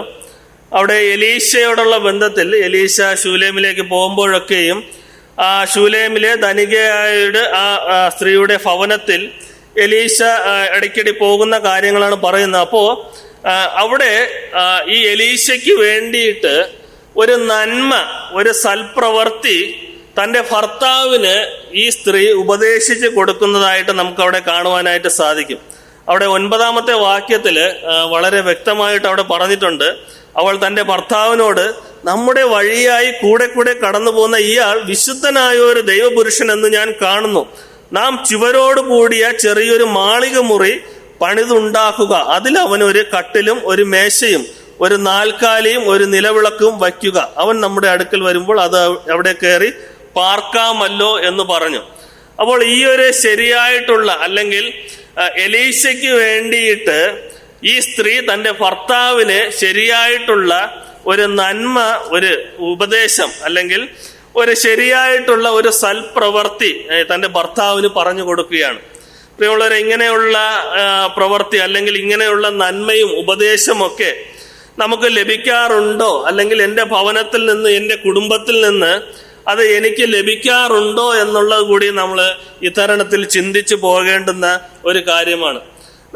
അവിടെ എലീശയോടുള്ള ബന്ധത്തിൽ എലീശ ശൂലേമിലേക്ക് പോകുമ്പോഴൊക്കെയും ആ ശൂലേമിലെ ധനികയുടെ ആ സ്ത്രീയുടെ ഭവനത്തിൽ എലീശ ഇടയ്ക്കിടെ പോകുന്ന കാര്യങ്ങളാണ് പറയുന്നത്. അപ്പോൾ അവിടെ ഈ എലീശയ്ക്ക് വേണ്ടിയിട്ട് ഒരു നന്മ, ഒരു സൽപ്രവൃത്തി തൻ്റെ ഭർത്താവിന് ഈ സ്ത്രീ ഉപദേശിച്ച് കൊടുക്കുന്നതായിട്ട് നമുക്ക് അവിടെ കാണുവാനായിട്ട് സാധിക്കും. അവിടെ 9-ാമത്തെ വാക്യത്തിൽ വളരെ വ്യക്തമായിട്ട് അവിടെ പറഞ്ഞിട്ടുണ്ട്, അവൾ തൻ്റെ ഭർത്താവിനോട്, നമ്മുടെ വഴിയായി കൂടെ കടന്നു പോകുന്ന ഇയാൾ വിശുദ്ധനായ ഒരു ദൈവപുരുഷൻ എന്ന് ഞാൻ കാണുന്നു. നാം ചുവരോട് കൂടിയ ചെറിയൊരു മാളിക മുറി പണിതുണ്ടാക്കുക. അതിൽ അവനൊരു കട്ടിലും ഒരു മേശയും ഒരു നാൽക്കാലിയും ഒരു നിലവിളക്കും വയ്ക്കുക. അവൻ നമ്മുടെ അടുക്കൽ വരുമ്പോൾ അത് അവിടെ കയറി പാർക്കാമല്ലോ എന്ന് പറഞ്ഞു. അപ്പോൾ ഈ ഒരു ശരിയായിട്ടുള്ള അല്ലെങ്കിൽ എലീശയ്ക്ക് വേണ്ടിയിട്ട് ഈ സ്ത്രീ തൻ്റെ ഭർത്താവിന് ശരിയായിട്ടുള്ള ഒരു നന്മ, ഒരു ഉപദേശം അല്ലെങ്കിൽ ഒരു ശരിയായിട്ടുള്ള ഒരു സൽപ്രവൃത്തി തൻ്റെ ഭർത്താവിന് പറഞ്ഞു കൊടുക്കുകയാണ്. പ്രിയമുള്ളവരെ, ഇങ്ങനെയുള്ള പ്രവൃത്തി അല്ലെങ്കിൽ ഇങ്ങനെയുള്ള നന്മയും ഉപദേശമൊക്കെ നമുക്ക് ലഭിക്കാറുണ്ടോ? അല്ലെങ്കിൽ എൻ്റെ ഭവനത്തിൽ നിന്ന്, എൻ്റെ കുടുംബത്തിൽ നിന്ന് അത് എനിക്ക് ലഭിക്കാറുണ്ടോ എന്നുള്ളത് കൂടി നമ്മൾ ഇത്തരണത്തിൽ ചിന്തിച്ചു പോകേണ്ടുന്ന ഒരു കാര്യമാണ്.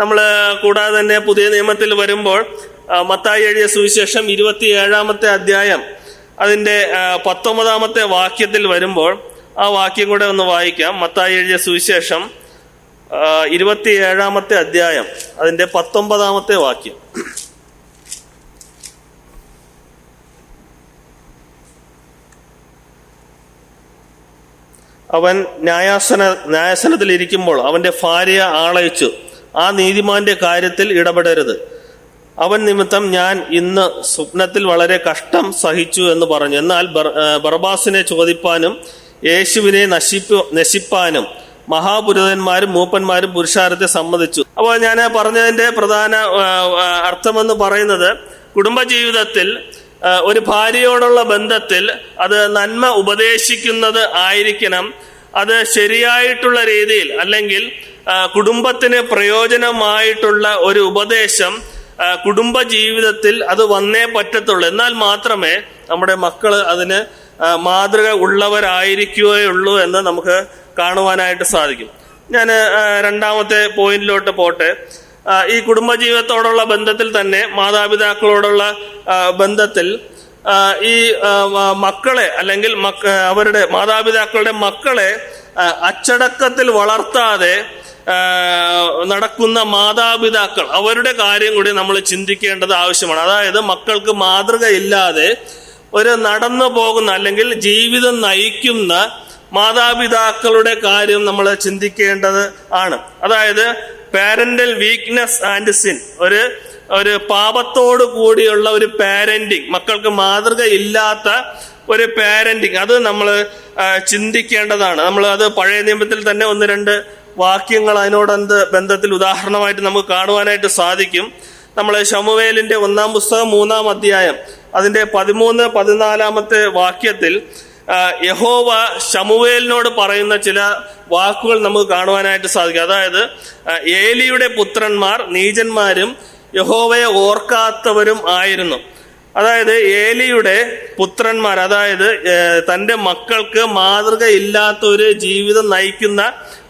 നമ്മൾ കൂടാതെ തന്നെ പുതിയ നിയമത്തിൽ വരുമ്പോൾ മത്തായി എഴുതിയ സുവിശേഷം 27-ാമത്തെ അധ്യായം അതിൻ്റെ 19-ാമത്തെ വാക്യത്തിൽ വരുമ്പോൾ ആ വാക്യം കൂടെ ഒന്ന് വായിക്കാം. മത്തായി എഴുതിയ സുവിശേഷം 27-ാമത്തെ അധ്യായം അതിൻ്റെ 19-ാമത്തെ വാക്യം. അവൻ ന്യായാസനത്തിൽ ഇരിക്കുമ്പോൾ അവന്റെ ഭാര്യ ആളയച്ചു, ആ നീതിമാന്റെ കാര്യത്തിൽ ഇടപെടരുത്. അവൻ നിമിത്തം ഞാൻ ഇന്ന് സ്വപ്നത്തിൽ വളരെ കഷ്ടം സഹിച്ചു എന്ന് പറഞ്ഞു. എന്നാൽ ബർബാസിനെ ചോദിപ്പാനും യേശുവിനെ നശിപ്പാനും മഹാപുരോഹിതന്മാരും മൂപ്പന്മാരും പുരുഷാരത്തെ സമ്മതിച്ചു. അപ്പോൾ ഞാൻ പറഞ്ഞതിന്റെ പ്രധാന അർത്ഥമെന്ന് പറയുന്നത്, കുടുംബജീവിതത്തിൽ ഒരു ഭാര്യയോടുള്ള ബന്ധത്തിൽ അത് നന്മ ഉപദേശിക്കുന്നത് ആയിരിക്കണം. അത് ശരിയായിട്ടുള്ള രീതിയിൽ അല്ലെങ്കിൽ കുടുംബത്തിന് പ്രയോജനമായിട്ടുള്ള ഒരു ഉപദേശം കുടുംബജീവിതത്തിൽ അത് വന്നേ പറ്റത്തുള്ളൂ. എന്നാൽ മാത്രമേ നമ്മുടെ മക്കള് അതിന് മാതൃക ഉള്ളവരായിരിക്കുകയുള്ളൂ എന്ന് നമുക്ക് കാണുവാനായിട്ട് സാധിക്കും. ഞാൻ രണ്ടാമത്തെ പോയിന്റിലോട്ട് പോട്ടെ. ഈ കുടുംബജീവിതത്തോടുള്ള ബന്ധത്തിൽ തന്നെ മാതാപിതാക്കളോടുള്ള ബന്ധത്തിൽ ഈ മക്കളെ അല്ലെങ്കിൽ അവരുടെ മാതാപിതാക്കളുടെ മക്കളെ അച്ചടക്കത്തിൽ വളർത്താതെ നടക്കുന്ന മാതാപിതാക്കൾ, അവരുടെ കാര്യം കൂടി നമ്മൾ ചിന്തിക്കേണ്ടത് ആവശ്യമാണ്. അതായത് മക്കൾക്ക് മാതൃകയില്ലാതെ ഒരു നടന്നു പോകുന്ന അല്ലെങ്കിൽ ജീവിതം നയിക്കുന്ന മാതാപിതാക്കളുടെ കാര്യം നമ്മൾ ചിന്തിക്കേണ്ടത് ആണ്. അതായത് പാരന്റൽ വീക്ക്നെസ് ആൻഡ് സിൻ, ഒരു പാപത്തോട് കൂടിയുള്ള ഒരു പാരന്റിങ്, മക്കൾക്ക് മാതൃകയില്ലാത്ത ഒരു പാരന്റിങ്, അത് നമ്മൾ ചിന്തിക്കേണ്ടതാണ്. നമ്മൾ അത് പഴയ നിയമത്തിൽ തന്നെ 1-2 വാക്യങ്ങൾ അതിനോടൊന്ത് ബന്ധത്തിൽ ഉദാഹരണമായിട്ട് നമുക്ക് കാണുവാനായിട്ട് സാധിക്കും. നമ്മൾ ശമൂവേലിന്റെ 1-ാം പുസ്തകം 3-ാം അധ്യായം അതിന്റെ 13-14 വാക്യത്തിൽ യഹോവ ശമൂവേലിനോട് പറയുന്ന ചില വാക്കുകൾ നമുക്ക് കാണുവാനായിട്ട് സാധിക്കും. അതായത് ഏലിയുടെ പുത്രന്മാർ നീചന്മാരും യഹോവയെ ഓർക്കാത്തവരും ആയിരുന്നു. അതായത് ഏലിയുടെ പുത്രന്മാർ, അതായത് തൻ്റെ മക്കൾക്ക് മാതൃകയില്ലാത്ത ഒരു ജീവിതം നയിക്കുന്ന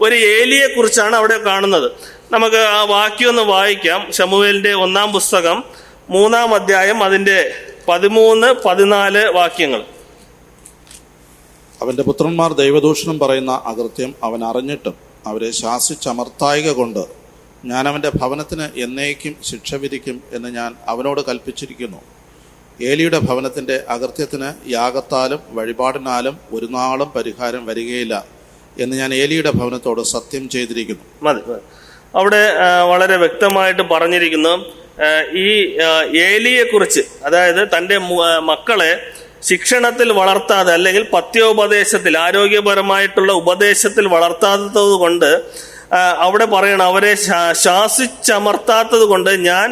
ഒരു ഏലിയെ കുറിച്ചാണ് അവിടെ കാണുന്നത്. നമുക്ക് ആ വാക്യം ഒന്ന് വായിക്കാം. ശമൂവേലിന്റെ 1-ാം പുസ്തകം 3-ാം അധ്യായം അതിന്റെ 13-14 വാക്യങ്ങൾ. അവന്റെ പുത്രന്മാർ ദൈവദൂഷണം പറയുന്ന അകൃത്യം അവൻ അറിഞ്ഞിട്ടും അവരെ ശാസിച്ചമർത്തായിക കൊണ്ട് ഞാൻ അവന്റെ ഭവനത്തിന് എന്നേക്കും ശിക്ഷ വിധിക്കും എന്ന് ഞാൻ അവനോട് കൽപ്പിച്ചിരിക്കുന്നു. ഏലിയുടെ ഭവനത്തിന്റെ അകൃത്യത്തിന് യാഗത്താലും വഴിപാടിനാലും ഒരു നാളും പരിഹാരം വരികയില്ല എന്ന് ഞാൻ ഏലിയുടെ ഭവനത്തോട് സത്യം ചെയ്തിരിക്കുന്നു. മതി. അവിടെ വളരെ വ്യക്തമായിട്ട് പറഞ്ഞിരിക്കുന്നു ഈ ഏലിയെ കുറിച്ച്. അതായത് തൻ്റെ മക്കളെ ശിക്ഷണത്തിൽ വളർത്താതെ അല്ലെങ്കിൽ പഥ്യോപദേശത്തിൽ, ആരോഗ്യപരമായിട്ടുള്ള ഉപദേശത്തിൽ വളർത്താത്തത് കൊണ്ട് അവിടെ പറയണം, അവരെ ശാസിച്ചമർത്താത്തത് കൊണ്ട് ഞാൻ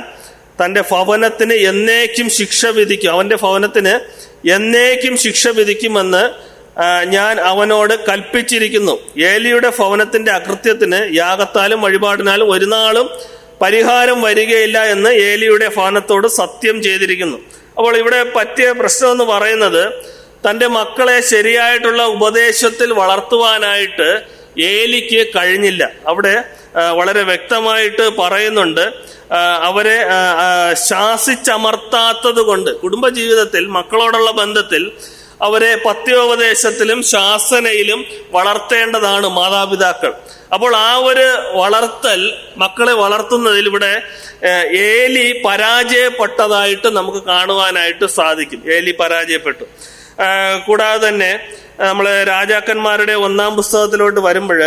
തൻ്റെ ഭവനത്തിന് എന്നേക്കും ശിക്ഷ വിധിക്കും, അവൻ്റെ ഭവനത്തിന് എന്നേക്കും ശിക്ഷ വിധിക്കുമെന്ന് ഞാൻ അവനോട് കൽപ്പിച്ചിരിക്കുന്നു. ഏലിയുടെ ഭവനത്തിന്റെ അകൃത്യത്തിന് യാഗത്താലും വഴിപാടിനാലും ഒരു നാളും പരിഹാരം വരികയില്ല എന്ന് ഏലിയുടെ ഭവനത്തോട് സത്യം ചെയ്തിരിക്കുന്നു. അപ്പോൾ ഇവിടെ പറ്റിയ പ്രശ്നം എന്ന് പറയുന്നത്, തൻ്റെ മക്കളെ ശരിയായിട്ടുള്ള ഉപദേശത്തിൽ വളർത്തുവാനായിട്ട് ഏലിക്ക് കഴിഞ്ഞില്ല. അവിടെ വളരെ വ്യക്തമായിട്ട് പറയുന്നുണ്ട്, അവരെ ശാസിച്ചമർത്താത്തത് കൊണ്ട്. കുടുംബജീവിതത്തിൽ മക്കളോടുള്ള ബന്ധത്തിൽ അവരെ പഥ്യോപദേശത്തിലും ശാസനയിലും വളർത്തേണ്ടതാണ് മാതാപിതാക്കൾ. അപ്പോൾ ആ ഒരു വളർത്തൽ, മക്കളെ വളർത്തുന്നതിൽ ഇവിടെ ഏലി പരാജയപ്പെട്ടതായിട്ട് നമുക്ക് കാണുവാനായിട്ട് സാധിക്കും. ഏലി പരാജയപ്പെട്ടു. കൂടാതെ തന്നെ നമ്മൾ രാജാക്കന്മാരുടെ 1-ാം പുസ്തകത്തിലോട്ട് വരുമ്പോൾ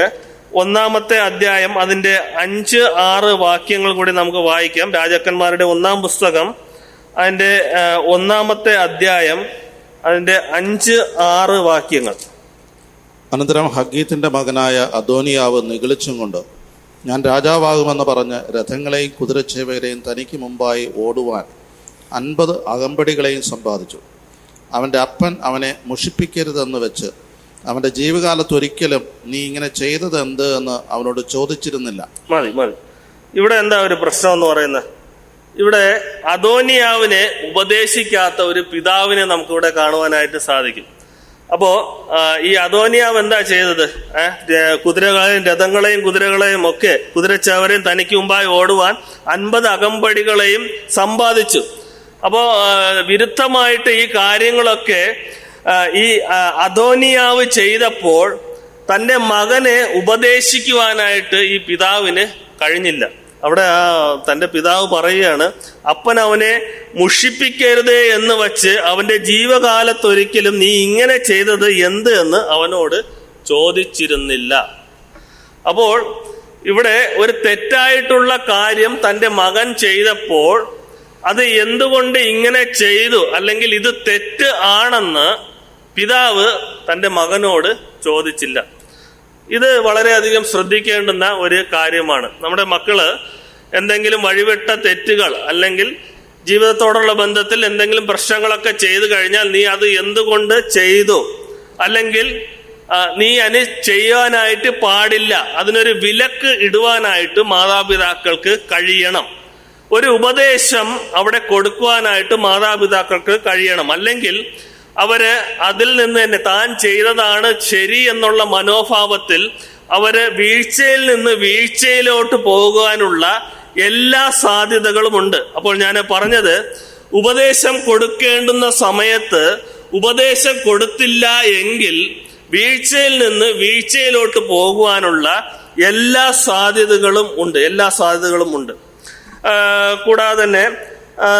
1-ാമത്തെ അധ്യായം അതിന്റെ 5-6 വാക്യങ്ങൾ കൂടി നമുക്ക് വായിക്കാം. രാജാക്കന്മാരുടെ 1-ാം പുസ്തകം അതിന്റെ 1-ാമത്തെ അധ്യായം അതിന്റെ 5-6 വാക്യങ്ങൾ. അനന്തരം ഹഗ്ഗീത്തിന്റെ മകനായ അദോനിയാവ് നിഗളിച്ചും കൊണ്ട് ഞാൻ രാജാവാകുമെന്ന് പറഞ്ഞ് രഥങ്ങളെയും കുതിരച്ചേവകരെയും തനിക്ക് മുമ്പായി ഓടുവാൻ 50 അകമ്പടികളെയും സമ്പാദിച്ചു. അവൻ്റെ അപ്പൻ അവനെ മുഷിപ്പിക്കരുതെന്ന് വെച്ച് അവൻ്റെ ജീവകാലത്തൊരിക്കലും നീ ഇങ്ങനെ ചെയ്തത് എന്ത് എന്ന് അവനോട് ചോദിച്ചിരുന്നില്ല. മതി. ഇവിടെ എന്താ ഒരു പ്രശ്നം എന്ന് പറയുന്നത്? ഇവിടെ അദോനിയാവിനെ ഉപദേശിക്കാത്ത ഒരു പിതാവിനെ നമുക്കിവിടെ കാണുവാനായിട്ട് സാധിക്കും. അപ്പോ ഈ അദോനിയാവ് എന്താ ചെയ്തത്? കുതിരകളെയും രഥങ്ങളെയും കുതിരകളെയും ഒക്കെ കുതിരച്ചവരെയും തനിക്ക് മുമ്പായി ഓടുവാൻ 50 അകമ്പടികളെയും സമ്പാദിച്ചു. അപ്പോ വിരുദ്ധമായിട്ട് ഈ കാര്യങ്ങളൊക്കെ ഈ അദോനിയാവ് ചെയ്തപ്പോൾ തൻ്റെ മകനെ ഉപദേശിക്കുവാനായിട്ട് ഈ പിതാവിന് കഴിഞ്ഞില്ല. അവിടെ തൻ്റെ പിതാവ് പറയുകയാണ്, അപ്പൻ അവനെ മുഷിപ്പിക്കരുതേ എന്ന് വച്ച് അവന്റെ ജീവകാലത്തൊരിക്കലും നീ ഇങ്ങനെ ചെയ്തത് എന്ത് എന്ന് അവനോട് ചോദിച്ചിരുന്നില്ല. അപ്പോൾ ഇവിടെ ഒരു തെറ്റായിട്ടുള്ള കാര്യം തൻ്റെ മകൻ ചെയ്തപ്പോൾ അത് എന്തുകൊണ്ട് ഇങ്ങനെ ചെയ്തു, അല്ലെങ്കിൽ ഇത് തെറ്റ് ആണെന്ന് പിതാവ് തൻ്റെ മകനോട് ചോദിച്ചില്ല. ഇത് വളരെയധികം ശ്രദ്ധിക്കേണ്ടുന്ന ഒരു കാര്യമാണ്. നമ്മുടെ മക്കള് എന്തെങ്കിലും വഴിവിട്ട തെറ്റുകൾ അല്ലെങ്കിൽ ജീവിതത്തോടുള്ള ബന്ധത്തിൽ എന്തെങ്കിലും പ്രശ്നങ്ങളൊക്കെ ചെയ്തു കഴിഞ്ഞാൽ നീ അത് എന്തുകൊണ്ട് ചെയ്തു, അല്ലെങ്കിൽ നീ ചെയ്യാനായിട്ട് പാടില്ല, അതിനൊരു വിലക്ക് ഇടുവാനായിട്ട് മാതാപിതാക്കൾക്ക് കഴിയണം. ഒരു ഉപദേശം അവിടെ കൊടുക്കുവാനായിട്ട് മാതാപിതാക്കൾക്ക് കഴിയണം. അല്ലെങ്കിൽ അവര് അതിൽ നിന്ന് തന്നെ താൻ ചെയ്തതാണ് ശരി എന്നുള്ള മനോഭാവത്തിൽ അവര് വീഴ്ചയിൽ നിന്ന് വീഴ്ചയിലോട്ട് പോകുവാനുള്ള എല്ലാ സാധ്യതകളും ഉണ്ട്. അപ്പോൾ ഞാൻ പറഞ്ഞത്, ഉപദേശം കൊടുക്കേണ്ടുന്ന സമയത്ത് ഉപദേശം കൊടുത്തില്ല എങ്കിൽ വീഴ്ചയിൽ നിന്ന് വീഴ്ചയിലോട്ട് പോകുവാനുള്ള എല്ലാ സാധ്യതകളും ഉണ്ട്. കൂടാതെ തന്നെ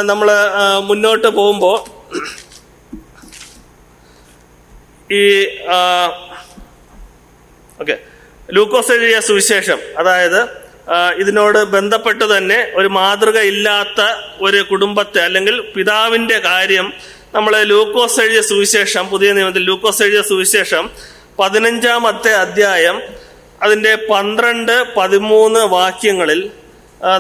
നമ്മൾ മുന്നോട്ട് പോകുമ്പോൾ ഈ ലൂക്കോസ് എഴുതിയ സുവിശേഷം, അതായത് ഇതിനോട് ബന്ധപ്പെട്ട് തന്നെ ഒരു മാതൃക ഇല്ലാത്ത ഒരു കുടുംബത്തെ അല്ലെങ്കിൽ പിതാവിന്റെ കാര്യം നമ്മൾ ലൂക്കോസ് എഴുതിയ സുവിശേഷം, പുതിയ നിയമത്തിൽ ലൂക്കോസ് എഴുതിയ സുവിശേഷം 15-ാമത്തെ അധ്യായം അതിന്റെ 12-13 വാക്യങ്ങളിൽ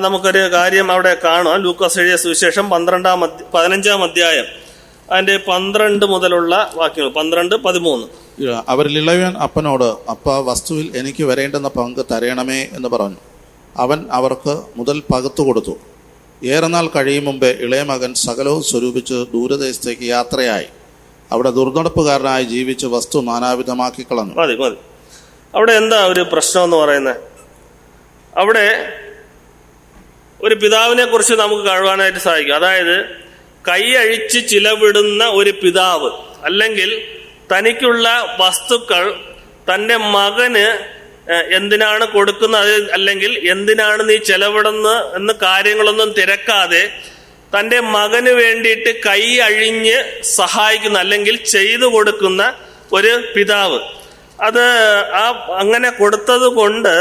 നമുക്കൊരു കാര്യം അവിടെ കാണാം. ലൂക്കോസ് എഴുതിയ സുവിശേഷം 15-ാം അധ്യായം അതിന്റെ 12 മുതലുള്ള വാക്യങ്ങൾ, 12-13. അവരിൽ ഇളയവൻ അപ്പനോട്, അപ്പ, വസ്തുവിൽ എനിക്ക് വരേണ്ടുന്ന പങ്ക് തരയണമേ എന്ന് പറഞ്ഞു. അവൻ അവർക്ക് മുതൽ പകുത്തു കൊടുത്തു. ഏറെ നാൾ കഴിയും മുമ്പേ ഇളയ മകൻ സകലവും സ്വരൂപിച്ച് ദൂരദേശത്തേക്ക് യാത്രയായി അവിടെ ദുർനടപ്പുകാരനായി ജീവിച്ച് വസ്തു നാനാവിധമാക്കി കളഞ്ഞു. മതി. അവിടെ എന്താ ഒരു പ്രശ്നം എന്ന് പറയുന്നത്? അവിടെ ഒരു പിതാവിനെ കുറിച്ച് നമുക്ക് കാണുവാനായിട്ട് സാധിക്കും. അതായത് കൈ അഴിച്ച് ചിലവിടുന്ന ഒരു പിതാവ്, അല്ലെങ്കിൽ തനിക്കുള്ള വസ്തുക്കൾ തൻ്റെ മകന് എന്തിനാണ് കൊടുക്കുന്നത്, അല്ലെങ്കിൽ എന്തിനാണ് നീ ചെലവിടുന്നത് എന്ന് കാര്യങ്ങളൊന്നും തിരക്കാതെ തൻ്റെ മകന് വേണ്ടിയിട്ട് കൈ അഴിഞ്ഞ് സഹായിക്കുന്ന അല്ലെങ്കിൽ ചെയ്തു കൊടുക്കുന്ന ഒരു പിതാവ്. അത് അങ്ങനെ കൊടുത്തത് കൊണ്ട്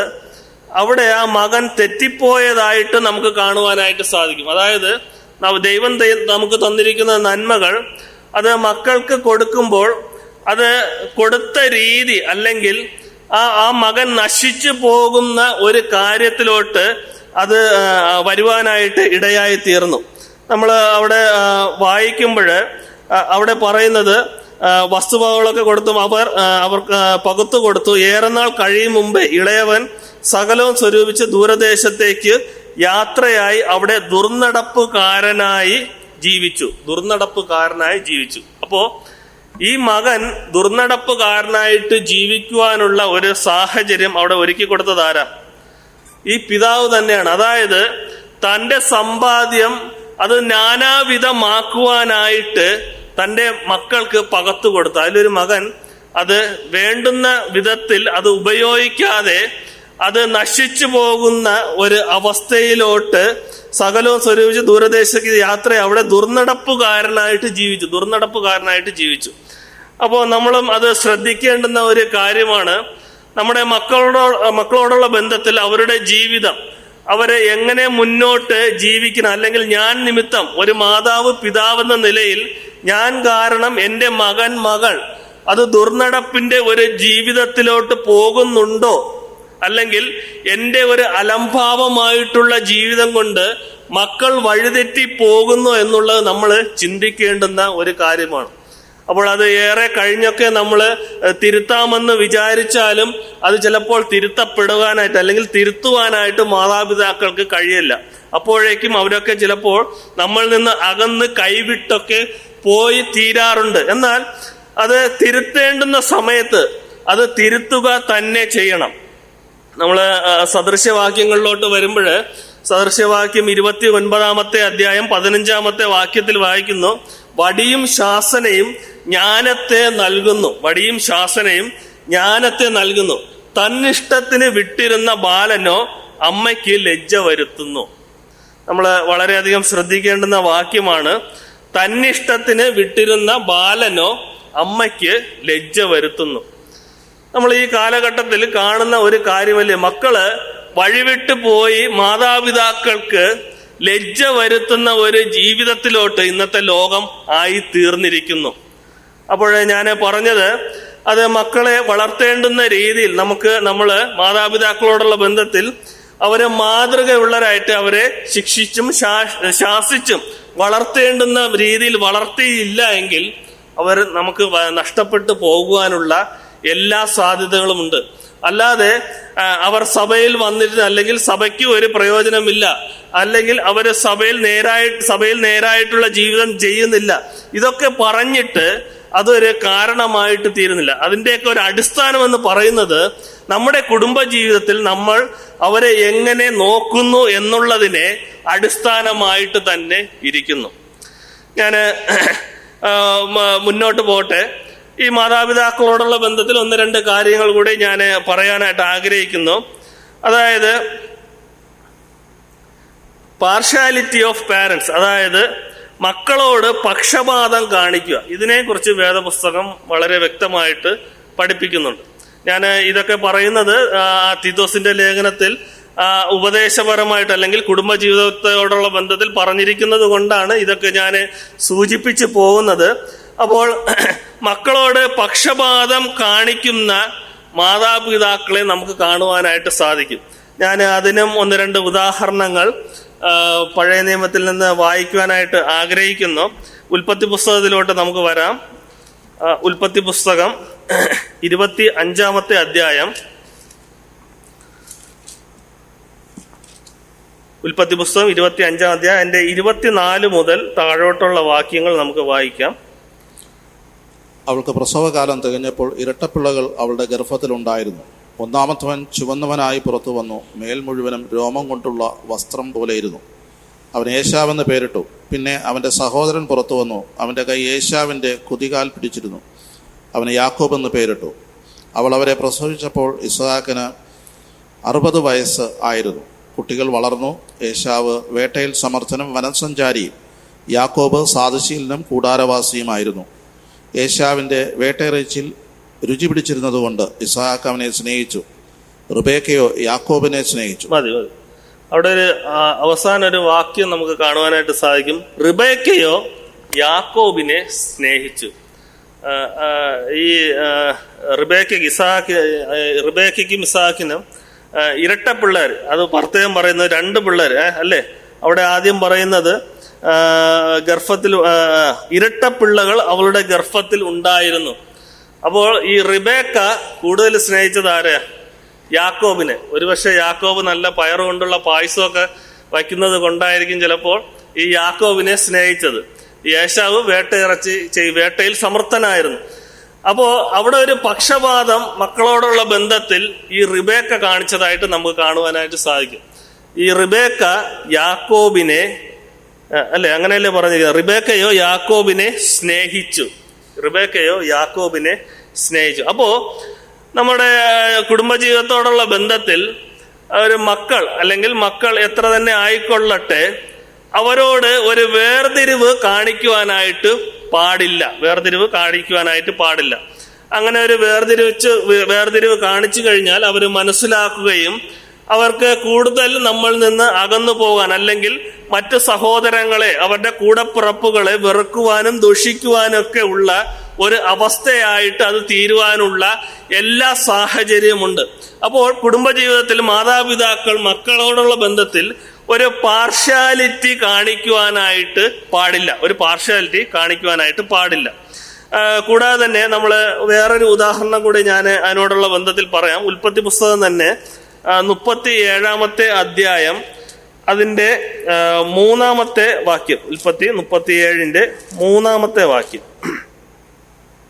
അവിടെ ആ മകൻ തെറ്റിപ്പോയതായിട്ട് നമുക്ക് കാണുവാനായിട്ട് സാധിക്കും. അതായത് ദൈവം നമുക്ക് തന്നിരിക്കുന്ന നന്മകൾ അത് മക്കൾക്ക് കൊടുക്കുമ്പോൾ അത് കൊടുത്ത രീതി, അല്ലെങ്കിൽ ആ മകൻ നശിച്ചു പോകുന്ന ഒരു കാര്യത്തിലോട്ട് അത് വരുവാനായിട്ട് ഇടയായി തീർന്നു. നമ്മൾ അവിടെ വായിക്കുമ്പോൾ അവിടെ പറയുന്നത്, വസ്തുവകളൊക്കെ കൊടുത്തും അവർക്ക് പകുത്തു കൊടുത്തു. ഏറെ നാൾ കഴിയും മുമ്പേ ഇളയവൻ സകലവും സ്വരൂപിച്ച് ദൂരദേശത്തേക്ക് യാത്രയായി അവിടെ ദുർനടപ്പുകാരനായി ജീവിച്ചു. അപ്പോ ഈ മകൻ ദുർനടപ്പുകാരനായിട്ട് ജീവിക്കുവാനുള്ള ഒരു സാഹചര്യം അവിടെ ഒരുക്കി കൊടുത്തത് ആരാ? ഈ പിതാവ് തന്നെയാണ്. അതായത് തന്റെ സമ്പാദ്യം അത് നാനാവിധമാക്കുവാനായിട്ട് തന്റെ മക്കൾക്ക് പകർത്തു കൊടുത്തു. അതിലൊരു മകൻ അത് വേണ്ടുന്ന വിധത്തിൽ അത് ഉപയോഗിക്കാതെ അത് നശിച്ചു പോകുന്ന ഒരു അവസ്ഥയിലോട്ട് സകലവും സ്വരൂപിച്ച് ദൂരദേശത്തേക്ക് യാത്ര അവിടെ ദുർനടപ്പുകാരനായിട്ട് ജീവിച്ചു. അപ്പോൾ നമ്മളും അത് ശ്രദ്ധിക്കേണ്ടുന്ന ഒരു കാര്യമാണ്. നമ്മുടെ മക്കളോടുള്ള ബന്ധത്തിൽ അവരുടെ ജീവിതം, അവരെ എങ്ങനെ മുന്നോട്ട് ജീവിക്കണം, അല്ലെങ്കിൽ ഞാൻ നിമിത്തം ഒരു മാതാവ് പിതാവെന്ന നിലയിൽ ഞാൻ കാരണം എൻ്റെ മകൾ അത് ദുർനടപ്പിന്റെ ഒരു ജീവിതത്തിലോട്ട് പോകുന്നുണ്ടോ, അല്ലെങ്കിൽ എൻ്റെ ഒരു അലംഭാവമായിട്ടുള്ള ജീവിതം കൊണ്ട് മക്കൾ വഴിതെറ്റി പോകുന്നു എന്നുള്ളത് നമ്മൾ ചിന്തിക്കേണ്ടുന്ന ഒരു കാര്യമാണ്. അപ്പോൾ അത് ഏറെ കഴിഞ്ഞൊക്കെ നമ്മൾ തിരുത്താമെന്ന് വിചാരിച്ചാലും അത് ചിലപ്പോൾ തിരുത്തപ്പെടുവാനായിട്ട് അല്ലെങ്കിൽ തിരുത്തുവാനായിട്ട് മാതാപിതാക്കൾക്ക് കഴിയില്ല. അപ്പോഴേക്കും അവരൊക്കെ ചിലപ്പോൾ നമ്മളിൽ നിന്ന് അകന്ന് കൈവിട്ടൊക്കെ പോയി തീരാറുണ്ട്. എന്നാൽ അത് തിരുത്തേണ്ടുന്ന സമയത്ത് അത് തിരുത്തുക തന്നെ ചെയ്യണം. നമ്മൾ സദൃശ്യവാക്യങ്ങളിലോട്ട് വരുമ്പോൾ സദൃശ്യവാക്യം 29-ാമത്തെ അധ്യായം 15-ാമത്തെ വാക്യത്തിൽ വായിക്കുന്നു, വടിയും ശാസനയും ജ്ഞാനത്തെ നൽകുന്നു. തന്നിഷ്ടത്തിന് വിട്ടിരുന്ന ബാലനോ അമ്മയ്ക്ക് ലജ്ജ വരുത്തുന്നു. നമ്മൾ വളരെയധികം ശ്രദ്ധിക്കേണ്ടുന്ന വാക്യമാണ്. തന്നിഷ്ടത്തിന് വിട്ടിരുന്ന ബാലനോ അമ്മയ്ക്ക് ലജ്ജ വരുത്തുന്നു. നമ്മൾ ഈ കാലഘട്ടത്തിൽ കാണുന്ന ഒരു കാര്യമല്ലേ, മക്കള് വഴിവിട്ട് പോയി മാതാപിതാക്കൾക്ക് ലജ്ജ വരുത്തുന്ന ഒരു ജീവിതത്തിലോട്ട് ഇന്നത്തെ ലോകം ആയി തീർന്നിരിക്കുന്നു. അപ്പോൾ ഞാൻ പറഞ്ഞത്, അത് മക്കളെ വളർത്തേണ്ടുന്ന രീതിയിൽ നമ്മള് മാതാപിതാക്കളോടുള്ള ബന്ധത്തിൽ അവരെ മാതൃകയുള്ളവരായിട്ട് അവരെ ശിക്ഷിച്ചും ശാസിച്ചും വളർത്തേണ്ടുന്ന രീതിയിൽ വളർത്തിയില്ല എങ്കിൽ നമുക്ക് നഷ്ടപ്പെട്ടു പോകുവാനുള്ള എല്ലാ സാധ്യതകളുമുണ്ട്. അല്ലാതെ അവർ സഭയിൽ വന്നിട്ട് അല്ലെങ്കിൽ സഭയ്ക്ക് ഒരു പ്രയോജനമില്ല, അല്ലെങ്കിൽ അവര് സഭയിൽ നേരായിട്ടുള്ള ജീവിതം ചെയ്യുന്നില്ല, ഇതൊക്കെ പറഞ്ഞിട്ട് അതൊരു കാരണമായിട്ട് തീരുന്നില്ല. അതിൻ്റെയൊക്കെ ഒരു അടിസ്ഥാനം എന്ന് പറയുന്നത് നമ്മുടെ കുടുംബജീവിതത്തിൽ നമ്മൾ അവരെ എങ്ങനെ നോക്കുന്നു എന്നുള്ളതിനെ അടിസ്ഥാനമായിട്ട് തന്നെ ഇരിക്കുന്നു. ഞാൻ മുന്നോട്ട് പോട്ടെ. ഈ മാതാപിതാക്കളോടുള്ള ബന്ധത്തിൽ ഒന്ന് രണ്ട് കാര്യങ്ങൾ കൂടി ഞാൻ പറയാനായിട്ട് ആഗ്രഹിക്കുന്നു. അതായത് പാർഷ്യാലിറ്റി ഓഫ് പാരൻസ്, അതായത് മക്കളോട് പക്ഷപാതം കാണിക്കുക. ഇതിനെക്കുറിച്ച് വേദപുസ്തകം വളരെ വ്യക്തമായിട്ട് പഠിപ്പിക്കുന്നുണ്ട്. ഞാൻ ഇതൊക്കെ പറയുന്നത് തീത്തോസിന്റെ ലേഖനത്തിൽ ഉപദേശപരമായിട്ട് അല്ലെങ്കിൽ കുടുംബജീവിതത്തോടുള്ള ബന്ധത്തിൽ പറഞ്ഞിരിക്കുന്നത് കൊണ്ടാണ് ഇതൊക്കെ ഞാൻ സൂചിപ്പിച്ചു പോകുന്നത്. അപ്പോൾ മക്കളോട് പക്ഷപാതം കാണിക്കുന്ന മാതാപിതാക്കളെ നമുക്ക് കാണുവാനായിട്ട് സാധിക്കും. ഞാൻ അതിനും ഒന്ന് രണ്ട് ഉദാഹരണങ്ങൾ പഴയ നിയമത്തിൽ നിന്ന് വായിക്കുവാനായിട്ട് ആഗ്രഹിക്കുന്നു. ഉൽപ്പത്തി പുസ്തകത്തിലോട്ട് നമുക്ക് വരാം. ഉൽപ്പത്തി പുസ്തകം 25-ാമത്തെ അധ്യായം. ഉൽപ്പത്തി പുസ്തകം 25-ാം അധ്യായം അതിന്റെ 24 മുതൽ താഴോട്ടുള്ള വാക്യങ്ങൾ നമുക്ക് വായിക്കാം. അവൾക്ക് പ്രസവകാലം തികഞ്ഞപ്പോൾ ഇരട്ടപ്പിള്ളകൾ അവളുടെ ഗർഭത്തിലുണ്ടായിരുന്നു. ഒന്നാമത്തവൻ ചുവന്നവനായി പുറത്തു വന്നു, മേൽ മുഴുവനും രോമം കൊണ്ടുള്ള വസ്ത്രം പോലെയിരുന്നു. അവൻ ഏശാവെന്ന് പേരിട്ടു. പിന്നെ അവൻ്റെ സഹോദരൻ പുറത്തു വന്നു, അവൻ്റെ കൈ ഏശാവിൻ്റെ കുതികാൽ പിടിച്ചിരുന്നു. അവന് യാക്കോബ് എന്ന് പേരിട്ടു. അവൾ അവരെ പ്രസവിച്ചപ്പോൾ ഇസ്ഹാക്കിന് 60 വയസ്സ് ആയിരുന്നു. കുട്ടികൾ വളർന്നു. ഏശാവ് വേട്ടയിൽ സമർത്ഥനും വനസഞ്ചാരിയും, യാക്കോബ് സാദശീലനും കൂടാരവാസിയുമായിരുന്നു. ഏശാവിൻ്റെ വേട്ടയിറച്ചിൽ രുചി പിടിച്ചിരുന്നതുകൊണ്ട് ഇസ്ഹാക്ക് അവനെ സ്നേഹിച്ചു, റിബേക്കയോ യാക്കോബിനെ സ്നേഹിച്ചു. മതി മതി. അവിടെ ഒരു അവസാന ഒരു വാക്യം നമുക്ക് കാണുവാനായിട്ട് സാധിക്കും. റിബേക്കയോ യാക്കോബിനെ സ്നേഹിച്ചു. ഈ റിബേക്കയ്ക്കും ഇസ്ഹാക്കിനും ഇരട്ട പിള്ളേർ, അത് പ്രത്യേകം പറയുന്നത് 2 പിള്ളേർ അല്ലേ. അവിടെ ആദ്യം പറയുന്നത് ഗർഭത്തിൽ ഇരട്ട പിള്ളകൾ അവളുടെ ഗർഭത്തിൽ ഉണ്ടായിരുന്നു. അപ്പോൾ ഈ റിബേക്ക കൂടുതൽ സ്നേഹിച്ചത് ആരെയാ? യാക്കോബിനെ. ഒരുപക്ഷെ യാക്കോബ് നല്ല പയറ് കൊണ്ടുള്ള പായസമൊക്കെ വയ്ക്കുന്നത് കൊണ്ടായിരിക്കും ചിലപ്പോൾ ഈ യാക്കോബിനെ സ്നേഹിച്ചത്. ഏശാവ് വേട്ടയിൽ സമർത്ഥനായിരുന്നു. അപ്പോ അവിടെ ഒരു പക്ഷപാതം മക്കളോടുള്ള ബന്ധത്തിൽ ഈ റിബേക്ക കാണിച്ചതായിട്ട് നമുക്ക് കാണുവാനായിട്ട് സാധിക്കും. ഈ റിബേക്ക യാക്കോബിനെ അല്ലെ, അങ്ങനെയല്ലേ പറഞ്ഞിരിക്കുന്നത്, റിബേക്കയോ യാക്കോബിനെ സ്നേഹിച്ചു. അപ്പോ നമ്മുടെ കുടുംബജീവിതത്തോടുള്ള ബന്ധത്തിൽ ഒരു മക്കൾ എത്ര തന്നെ ആയിക്കൊള്ളട്ടെ, അവരോട് ഒരു വേർതിരിവ് കാണിക്കുവാനായിട്ട് പാടില്ല. അങ്ങനെ ഒരു വേർതിരിവ് കാണിച്ചു കഴിഞ്ഞാൽ അവർ മനസ്സിലാക്കുകയും അവർക്ക് കൂടുതൽ നമ്മൾ നിന്ന് അകന്നു പോകാൻ, അല്ലെങ്കിൽ മറ്റു സഹോദരങ്ങളെ, അവരുടെ കൂടപ്പിറപ്പുകളെ വെറുക്കുവാനും ദുഷിക്കുവാനും ഒക്കെ ഉള്ള ഒരു അവസ്ഥയായിട്ട് അത് തീരുവാനുള്ള എല്ലാ സാഹചര്യമുണ്ട്. അപ്പോൾ കുടുംബജീവിതത്തിൽ മാതാപിതാക്കൾ മക്കളോടുള്ള ബന്ധത്തിൽ ഒരു പാർഷ്യാലിറ്റി കാണിക്കുവാനായിട്ട് പാടില്ല. കൂടാതെ തന്നെ നമ്മൾ വേറൊരു ഉദാഹരണം കൂടി ഞാൻ അതിനോടുള്ള ബന്ധത്തിൽ പറയാം. ഉൽപ്പത്തി പുസ്തകം തന്നെ 37-ാമത്തെ അധ്യായം അതിന്റെ 3-ാമത്തെ വാക്യം. ഉൽപ്പത്തി 37-ന്റെ 3-ാമത്തെ വാക്യം.